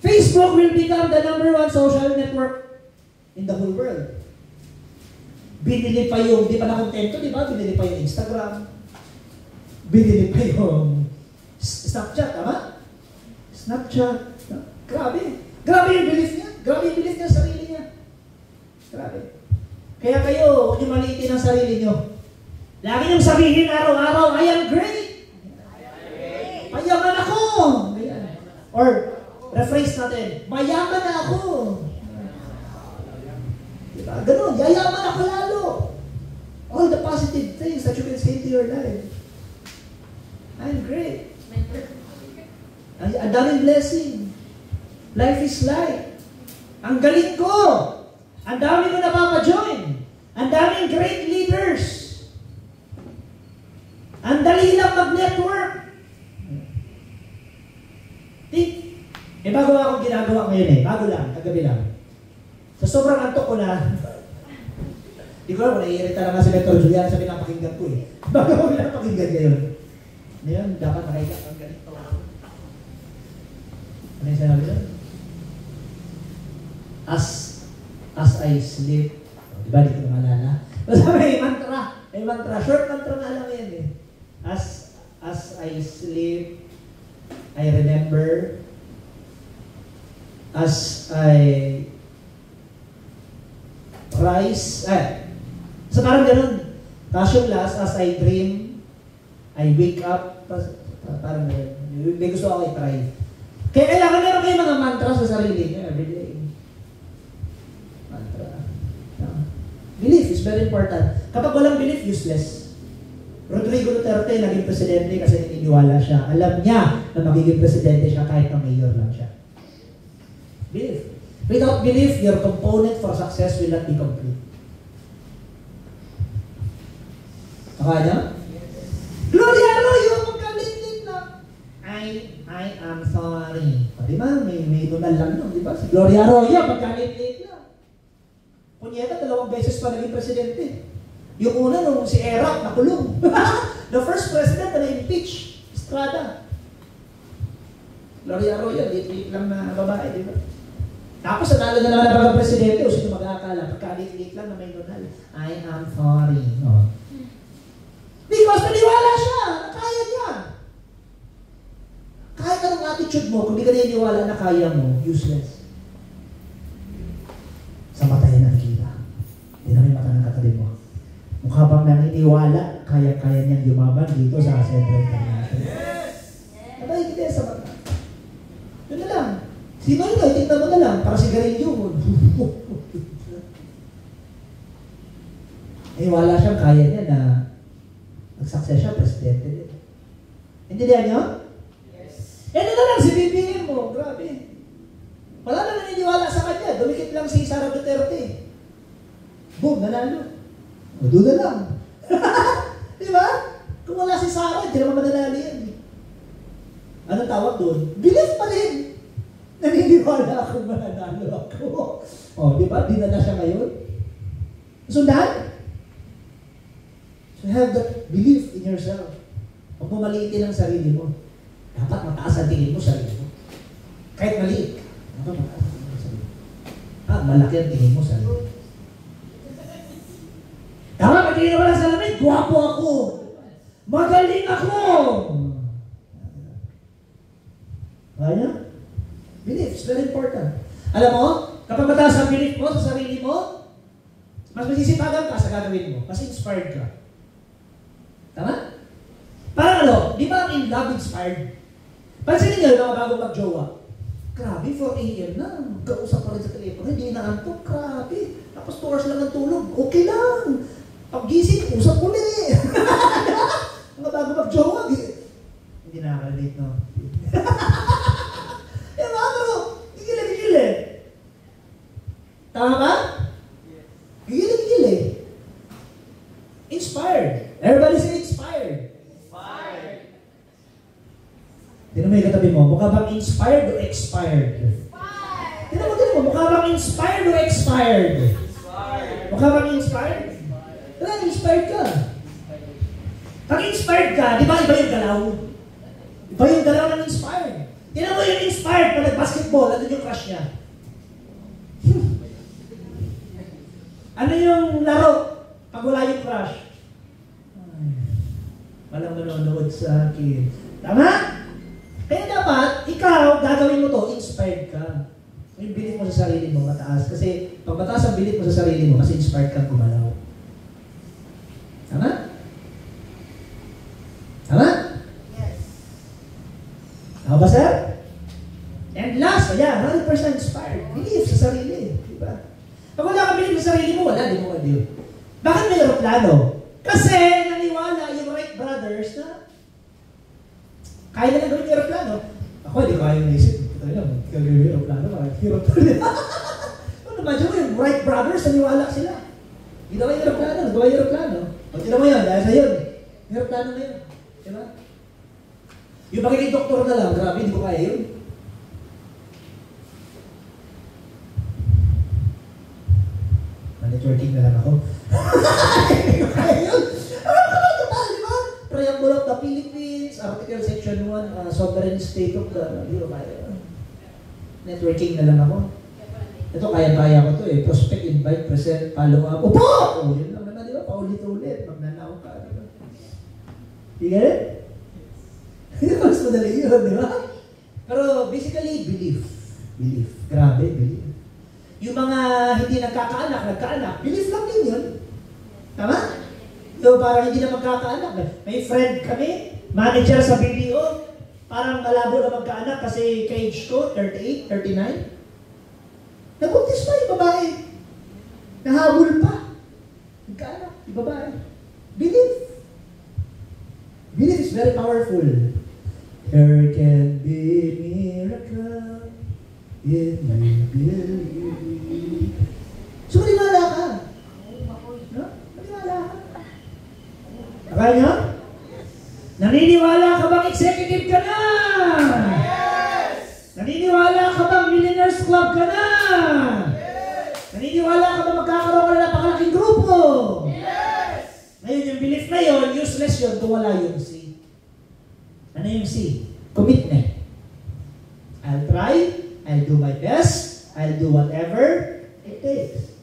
Facebook will become the #1 social network in the whole world. Binili pa yung, di pa na-kontento, di ba? Binili pa yung Instagram. Binili pa yung Snapchat, tama? Snapchat. Grabe. Grabe yung belief niya. Grabe yung belief niya sa sarili niya. Grabe. Kaya kayo, huwag niyo maliitin ang sarili niyo. Lagi niyong sabihin araw-araw, I am great. Mayaman ako. Ayan. Or, rephrase natin, mayaman na ako. Diba? Ganun, yayaman ako lalo. All the positive things that you can say to your life. I'm great. Ang daming blessing. Life is light. Ang galing ko. Ang dami ko napapa-join. Ang daming great leaders. Ang dali lang mag-network. Bago akong ginagawa ngayon Bago lang, kagabi lang. So sobrang antok ko na. Di ko alam kung naiirita na nga si Dr. Julian sa pinapakinggan ko eh. Baka ko pinapakinggan niya yun. Ngayon, dapat nakahiga ang ganito. Ano yung sinabi yun? As I sleep. Diba, di ko malala. Basta may mantra. May mantra. Short mantra nga lang yan eh. As I sleep, I remember. As I rise. So parang ganun. Tapos yung last, as I dream, I wake up. Parang ganun. May gusto ako i-try. Kaya kailangan meron kayo mga mantra sa sarili niyo everyday. Mantra. Belief is very important. Kapag walang belief, useless. Rodrigo Duterte naging presidente kasi naniniwala siya. Alam niya na magiging presidente siya kahit na mayor lang siya. Belief. Without belief, your component for success will not be complete. Makanya? Gloria Arroyo, magkalit-lit na. I am sorry. Di ba? May tunal lang nun, di ba? Si Gloria Arroyo, magkalit-lit na. Punyeta, 2 beses pa naging presidente. Yung una, nung si Erap, nakulong. The first president na na-impeach, Estrada. Gloria Arroyo, lit-lit lang na babae, di ba? Tapos, nanalo na naman na pagka-presidente, o sino mag-aakala, pagka-lit-lit lang na may tunal. I am sorry. No. Because naniwala siya, kaya niya. Kahit anong attitude mo, kung di ka naniniwala na kaya mo, useless. Sa mata yan nakikita. Hindi na may mata ng katabi mo. Mukha bang naniniwala, kaya-kaya niyang yumaban dito sa assembly natin. Nabay kita sa mata. Yun na lang. Sino yun? Tingnan mo na lang, para sigarilyo mo. Naniwala siyang kaya niya na mag-success siya, presidente din. Hindi diyan niyo? Yes. Yan na lang, si BBM mo. Grabe. Wala na naniniwala sa kanya. Dumikit lang si Sara Duterte. Boom, nanalo. O, doon na lang. Di ba? Kung wala si Sara, hindi naman mananalo yan. Anong tawag doon? Belief pa rin. Naniniwala akong mananalo ako. O, di ba? Dinala siya ngayon. Sundan? So have that belief in yourself. Huwag mo maliitin ang sarili mo. Dapat mataas ang tingin mo sa sarili mo. Kahit maliit. Dapat mataas ang tingin mo sa sarili mo. Malaki ang tingin mo sa sarili mo. Dapat pagtingin mo lang sa lamin, guwapo ako. Magaling ako. Kaya? Belief is very important. Alam mo, kapag mataas ang belief mo sa sarili mo, mas masisipagan ka sa gagawin mo. Mas inspired ka. Tama? Parang ano, di ba ang in love inspired? Pansinin niyo, mga bagong mag-jowa. Grabe, 4 a.m. na. Kausap pa rin sa telepono, hindi naantok. Grabe. Tapos 2 hours lang ang tulog. Okay lang. Pag gising, usap ulit. Mga bagong mag-jowa. Hindi nakaka-relate, no? Diba, bro? Gigil-gigil. Tama ba? Gigil-gigil. Inspired. Everybody say inspired. Inspired. Tignan mo yung katabi mo, mukha bang inspired o expired? Inspired. Tignan mo, mukha bang inspired o expired? Inspired. Mukha bang inspired? Tignan, inspired ka. Pag inspired ka, di ba iba yung galaw? Iba yung galaw ng inspired. Tignan mo yung inspired pag nag-basketball, ano yung crush niya? Ano yung laro pag wala yung crush? Walang manonood sa akin. Tama? Kaya dapat, ikaw, gagawin mo to, inspired ka. Yung belief mo sa sarili mo, mataas. Kasi, pag mataas ang belief mo sa sarili mo, mas inspired kang gumalaw. Tama? Tama? Yes. Tama ba, sir? And last, ayan, 100% inspired. Belief sa sarili. Diba? Pag wala kang belief sa sarili mo, wala, di mo ka-believe. Bakit may aeroplano? Kasi, naniwala yung Wright brothers na kaya na gawin yung aeroplano. Ako, hindi ko kaya naisip. Ito lang, gawin yung aeroplano, parang hirap pa rin. Ano naman yun, yung Wright brothers, naniwala sila. Ginawa yung aeroplano, nagawa yung aeroplano. O, tinan mo yun, dahil sa yun. Yung aeroplano na yun. Diba? Yung magiging doktor na lang, grabe, hindi ko kaya yun. Networking na lang ako. Hindi ko kaya yun. Ano ka ba total, di ba? Preamble of the Philippines, Article Section 1, Sovereign State of the, di ba kaya? Networking na lang ako. Ito, kaya-kaya ko to eh. Prospect, invite, present, follow up. Opo! O, yun lang naman, di ba? Paulit-ulit. Magnanaw ka, di ba? You get it? Mas madali yun, di ba? Pero basically, belief. Belief. Grabe, belief. Yung mga hindi nagkakaanak, belief lang din yun. Tama? So, parang hindi na magkakaanak. May friend kami, manager sa BPO, parang malabo na magkaanak kasi ka-age ko, 38, 39. Nabuntis pa yung babae. Nahabol pa. Magkaanak, yung babae. Belief. Belief is very powerful. There can be miracle if you believe. So, maniwala ka. No? Maniwala ka. Akala niyo? Naniniwala ka bang executive ka na? Yes! Naniniwala ka bang Millionaires Club ka na? Yes! Naniniwala ka bang magkakaroon ka na napakalaking grupo? Yes! Ngayon yung belief na yun, useless yun kung wala yung C. Ano yung C? Commitment. I'll try, I'll do my best, I'll do whatever it takes.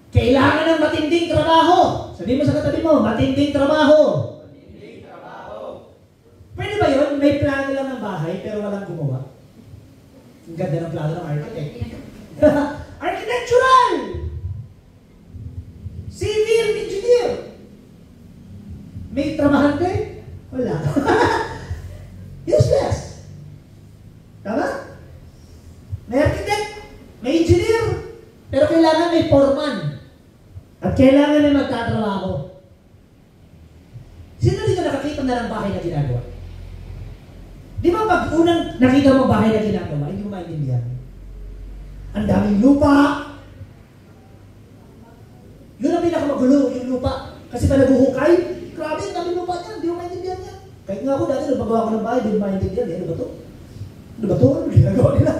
Kailangan ng matinding trabaho. Sabihin mo sa katabi mo, matinding trabaho. Matinding trabaho. Pwede ba yun? May plano lang ng bahay pero walang gumawa. Ang ganda ng plano ng architect. Architectural! Civil engineer! May trabahante? Wala. Useless. Tama? May architect, may engineer, pero kailangan may foreman. At kailangan may magtatrabaho. Sino dito nakakita na ng bahay na ginagawa? Di ba pag unang nakita mo bahay na ginagawa, hindi mo maintindihan? Ang daming lupa. Yun ang pinakamagulo, yung lupa. Kasi pa naguhukay, grabe, ang daming lupa niya, hindi mo maintindihan niya. Kahit nga ako dati, nagpagawa ko ng bahay, hindi mo maintindihan. Ano ba to? Ano ba to? Ano ginagawa nila?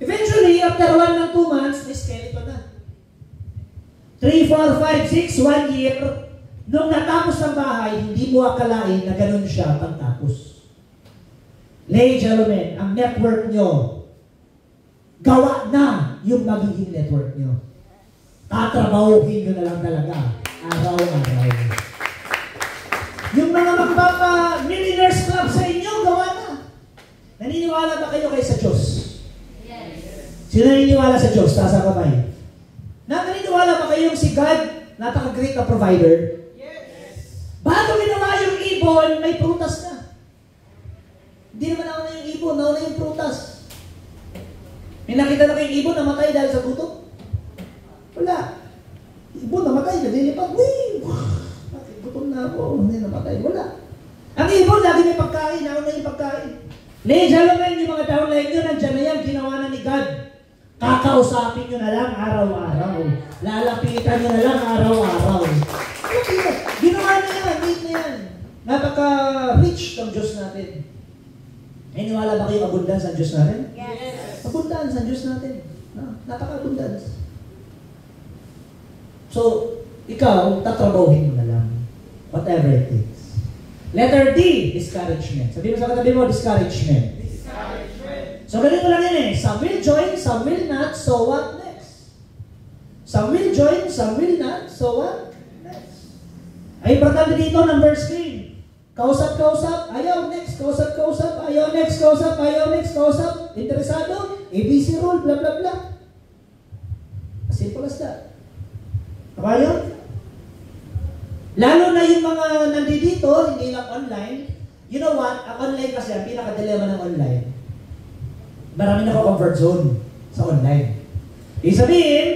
Eventually, after 1 ng 2 months, may skeleton na. 3, 4, 5, 6, 1 year, nung natapos ang bahay, hindi mo akalain na ganun siya pagtapos. Ladies and gentlemen, ang network nyo, gawa na yung magiging network nyo. Tatrabahuhin nyo na lang talaga, araw-araw. Yung mga magpapa-Millionaires Club sa inyo, gawa na. Naniniwala ba kayo sa Diyos? Sino naniniwala sa Diyos? Taas ang kamay. Naniniwala ba kayong si God, napaka-great na provider? Yes. Bago ginawa yung ibon, may prutas na. Hindi naman nauna yung ibon, nauna yung prutas. May nakita na kayong ibon, namatay dahil sa gutom? Wala. Ibon, namatay, nalilipad. Wee! Bakit gutom na ako? Hindi namatay. Wala. Ang ibon, lagi may pagkain, nauna yung pagkain. Ladies and gentlemen, yung mga downline nyo, nandiyan na yan, ginawa na ni God. Kakausapin nyo na lang araw-araw. Lalapitan nyo na lang araw-araw. Ginawa na yan, made na yan. Napaka-rich ng Diyos natin. Niwala ba kayo abundance ang Diyos natin? Yes. Abundance ang Diyos natin. Napaka-abundance. So, ikaw, tatrabahuhin mo na lang. Whatever it takes. Letter D, discouragement. Sabi mo sa katabi mo, discouragement. So, ganito lang yun eh. Some will join, some will not, so what next? Some will join, some will not, so what next? Ay, importante dito, number screen. Kausap-kausap, ayaw, next. Kausap-kausap, ayaw, next. Kausap, ayaw, next. Kausap, interesado, ABC rule, blah, blah, blah. As simple as that. Kaya yun? Lalo na yung mga nandito, hindi lang online. You know what? Ang online kasi, ang pinaka-dilemma ng online. Marami na comfort zone sa online. Ibig sabihin,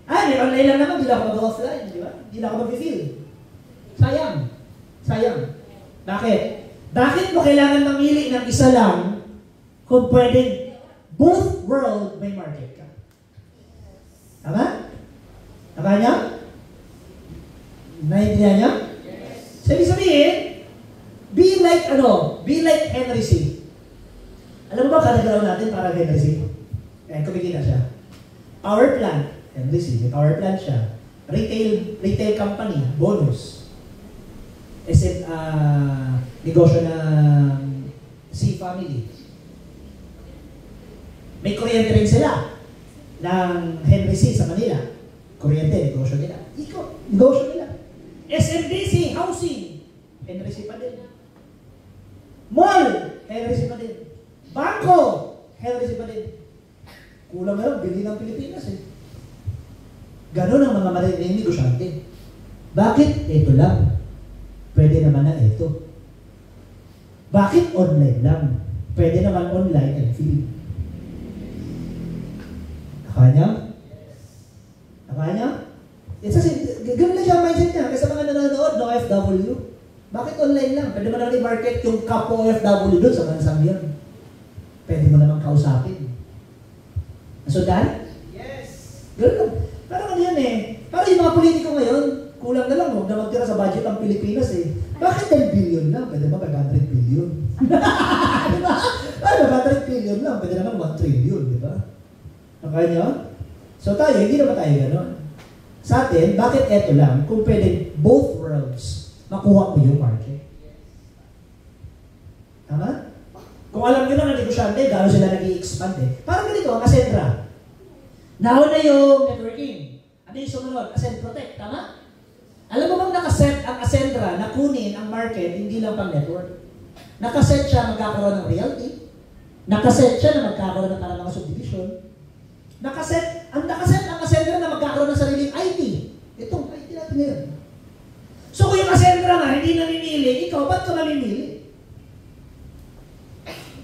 may online lang naman, hindi na ako mag-offline, di ba? Hindi na ako mag-feel. Sayang. Sayang. Bakit? Bakit mo kailangan mamili ng isa lang kung pwedeng both world may market ka? Tama? Tama niya? Naintindihan niya? Yes. Sabihin, be like Henry C. Alam mo ba kanagalaw natin para Henry C? Kumikita siya. Power plant. Henry C. May power plant siya. retail company, bonus. Negosyo ng C family. May kuryente rin sila ng Henry C sa Manila. Kuryente, negosyo nila. Negosyo nila. SMDC, housing, Henry C pa din. Mall, Henry C pa din. Bangko, Henry C pa din. Kulang na lang, bili ng Pilipinas eh. Ganon ang mga maliliit negosyante. Bakit? Ito lang. Pwede naman na ito. Bakit online lang? Pwede naman online and free. Nakanya? Nakanya? It's kasi, gano'n lang siya ang mindset niya. Kasi mga nanonood, no FW. Bakit online lang? Pwede mo naman i-market yung kapwa FW doon sa bansang yun. Pwede mo naman kausapin. Nasundan? Yes. Gano'n lang. Parang ano yan eh. Parang yung mga politiko ngayon, kulang na lang, huwag na magtira sa budget ng Pilipinas eh. Bakit 10 billion lang? Pwede ba 100 billion? Diba? Ay, 100 billion lang. Pwede naman 1 trillion, di ba? Nakaya niyo? So tayo, hindi naman tayo gano'n. Sa atin, bakit eto lang? Kung pwede both worlds, makuha mo yung market. Tama? Kung alam nyo na ng negosyante, gano'n sila nag-i-expand eh. Parang ganito, ang Ascendra. Nauna yung networking. Ano yung sumunod? Ascend Protect, tama? Alam mo bang nakaset ang Ascendra na kunin ang market, hindi lang pang network? Nakaset siya magkakaroon ng realty. Nakaset siya na magkakaroon ng parang mga subdivision. Nakaset ang Ascendra na magkakaroon ng sariling IT. Itong IT natin ngayon. So kung yung Ascendra nga hindi namimili, ikaw, ba't ka namimili?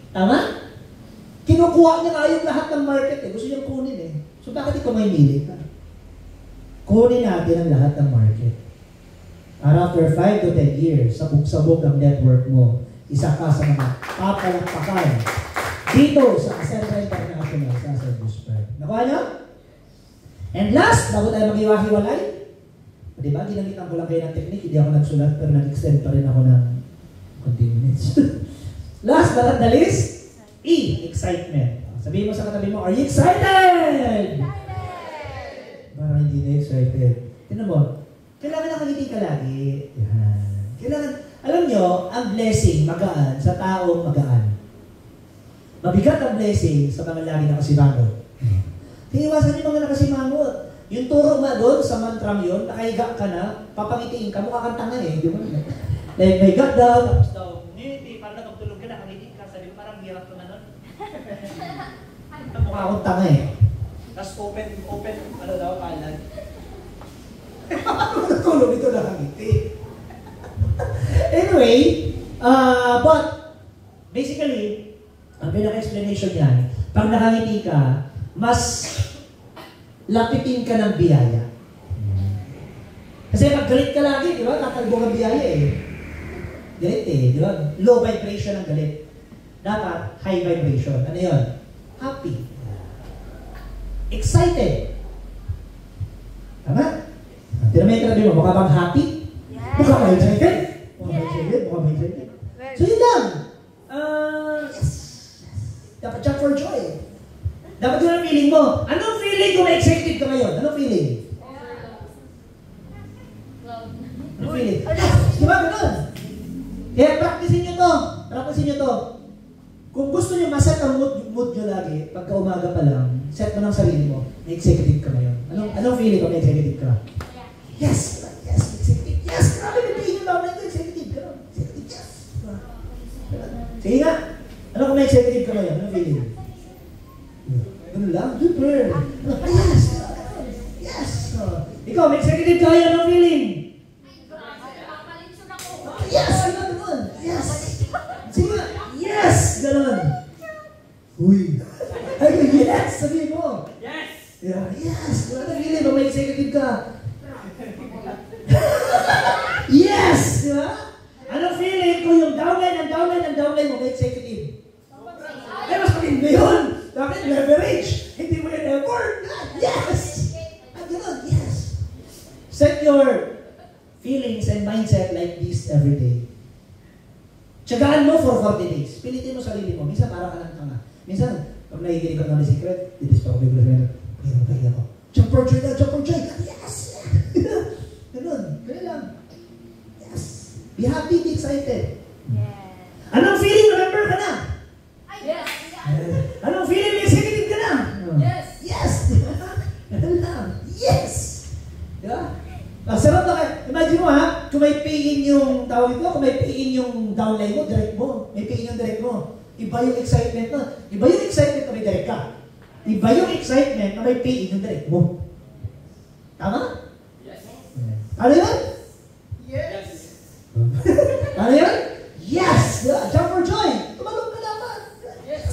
Tama? Kinukuha niya nga yung lahat ng market eh. Gusto niyang kunin eh. So bakit ikaw may mili ka? Kunin natin ang lahat ng market. Para after 5 to 10 years, sabog-sabog ang network mo, isa ka sa mga papalakpakan dito sa Ascendra International sa Ascendusper. Nakuha niyo? And last, bago tayo mag-iwahiwalay, di ba, ginamitan ko lang kayo ng technique, hindi ako nagsulat, pero nag-extend pa rin ako ng konting minutes. Last but not the least, E, excitement. Sabihin mo sa katabi mo, are you excited? Parang hindi na excited. Tignan mo, kailangan nakangiti ka lagi. Yan. Kailangan, alam nyo, ang blessing magaan sa taong magaan. Mabigat ang blessing sa mga lagi nakasimangot. Iiwasan yung mga nakasimangot. Yung turo nga doon sa mantrang yun, nakahiga ka na, papangitiin ka, mukha kang tanga eh. Di ba? Like, may got down, tapos daw, ngiti, parang nakaptulog ka, nakangiti ka, sabi ko, parang hirap naman nun. Mukha akong tanga eh. Tapos open, ano daw, kalan. Natulog ito nakangiti. Anyway, but, basically, ang pinaka-explanation yan, pag nakangiti ka, mas lapitin ka ng biyaya. Kasi pag galit ka lagi, di ba? Tatalbo ng biyaya eh. Galit eh, di ba? Low vibration ang galit. Dapat, high vibration. Ano yun? Happy. Excited. Tama? Tira mo yung tinabi mo, mukha bang happy? Yes. Mukha ba excited? Mukha ba excited? Mukha ba excited? So yun lang. Yes. Dapat jump for joy. Dapat yun ang feeling mo. Anong feeling kung na-excited ka ngayon? Anong feeling? Anong feeling? Di ba ganun? Kaya practicein nyo to. Practicein nyo to. Kung gusto nyo maset ang mood nyo lagi, pagka umaga pa lang, set mo ng sarili mo, may executive ka ngayon. Anong feeling kung may executive ka? Yes! Yes! Executive! Yes! Grabe, may feeling lang na ito. Executive ka. Executive, yes! Sige nga. Ano kung may executive ka ngayon? Anong feeling? Ganun lang? Super! Yes! Yes! Ikaw, may executive ka ngayon. Anong feeling? Yes! Ganun! Yes! Sige nga! Yes! Ganun! Uy! Ay, yes! Sabihin mo! Yes! Yeah, yes! Anong feeling kung may executive ka? Yes! Di ba? Anong feeling kung yung downline mo may executive? Ay, mas maganda yun! Bakit leverage? Hindi mo yung effort? Yes! Ganun, yes! Set your feelings and mindset like this every day. Tsagaan mo for 40 days. Pilitin mo sarili mo. Minsan para ka lang tanga. Minsan, pag nakikinig ko ng secret, dinis pa ako may girlfriend. Pagkira ako. Jump for joy na, jump for joy. Yes! Be happy, be excited. Yes. Anong feeling? Remember ka na? Yes. Anong feeling? May executive ka na? Yes. Yes! Ganun lang. Yes! Diba? Sarap na kayo. Imagine mo ha, kung may pay-in yung tawag ito, kung may pay-in yung downline mo, direct mo. May pay-in yung direct mo. Iba yung excitement na. Iba yung excitement na may direct ka. Iba yung excitement na may pay-in yung direct mo. Tama? Yes. Ano yun? Yes. Ano yun? Yes! Jump for joy! Tumalong ka naman! Yes!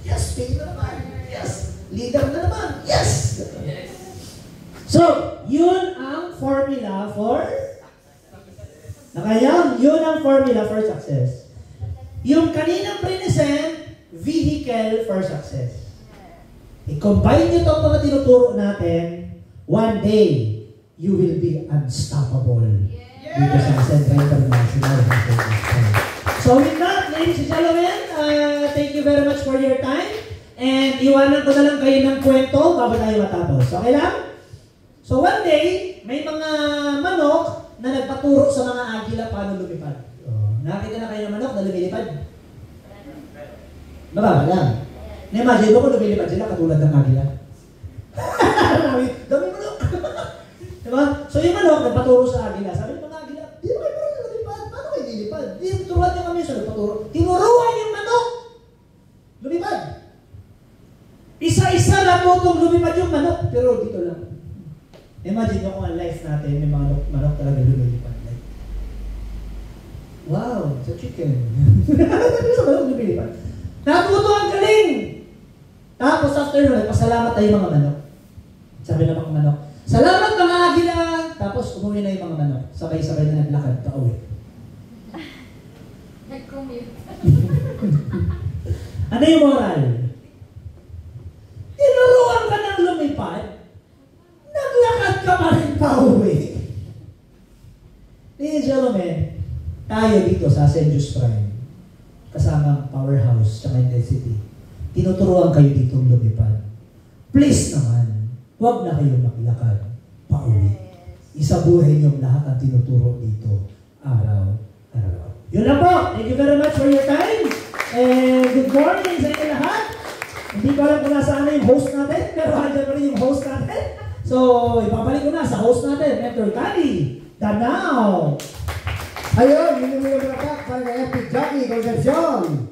Yes! Pay na naman! Yes! Leader na naman! Yes! Yes. So, yun ang formula for nakayang, yun ang formula for success. Yung kaninang present, vehicle for success. I-combine nyo itong mga tinuturo natin, one day, you will be unstoppable dito sa Central International. So with that, ladies and gentlemen, thank you very much for your time. And iwanan ko na lang kayo ng kwento bago tayo matapos. Okay lang? So one day, may mga manok na nagpaturo sa mga agila paano lumipad. Nakita na kayo ng manok na lumilipad? Mababa lang. Na-imagine mo kung lumilipad sila katulad ng agila. Dami manok. Diba? So yung manok nagpaturo sa agila. Sabi ng mga agila, di ba kayo parang lumilipad? Paano kayo lilipad? Di turuan niyo kami sa nagpaturo. Tinuruan yung manok. Lumipad. Isa-isa na po itong lumipad yung manok. Pero dito lang. Imagine nyo kung ang life natin, may mga manok talaga lumilipad. Like, wow, it's a chicken. Sa manok lumilipad. Natuto ang galing! Tapos after nun, pasalamat tayo mga manok. Sabi ng mga manok, salamat mga agila! Tapos umuwi na yung mga manok. Sabay-sabay na naglakad pa uwi. Nag-commute. Ano yung moral? Tinuruan ka ng lumipad, naglakad ka pa rin pa uwi. Ladies and gentlemen, tayo dito sa St. Jude's Prime, kasama powerhouse at intensity, tinuturuan kayo dito lumipad. Please naman, huwag na kayong maglakad pa uwi. Isabuhin yung lahat ang tinuturo dito araw-araw. Yun lang po. Thank you very much for your time. And good morning sa inyo lahat. Hindi ko alam kung nasaan na yung host natin, pero andyan pa rin yung host natin. So, ipapalik ko na sa host natin, Mentor Cali Danao. Ayun, hindi mo yung para kay Epic Jockey Concepcion.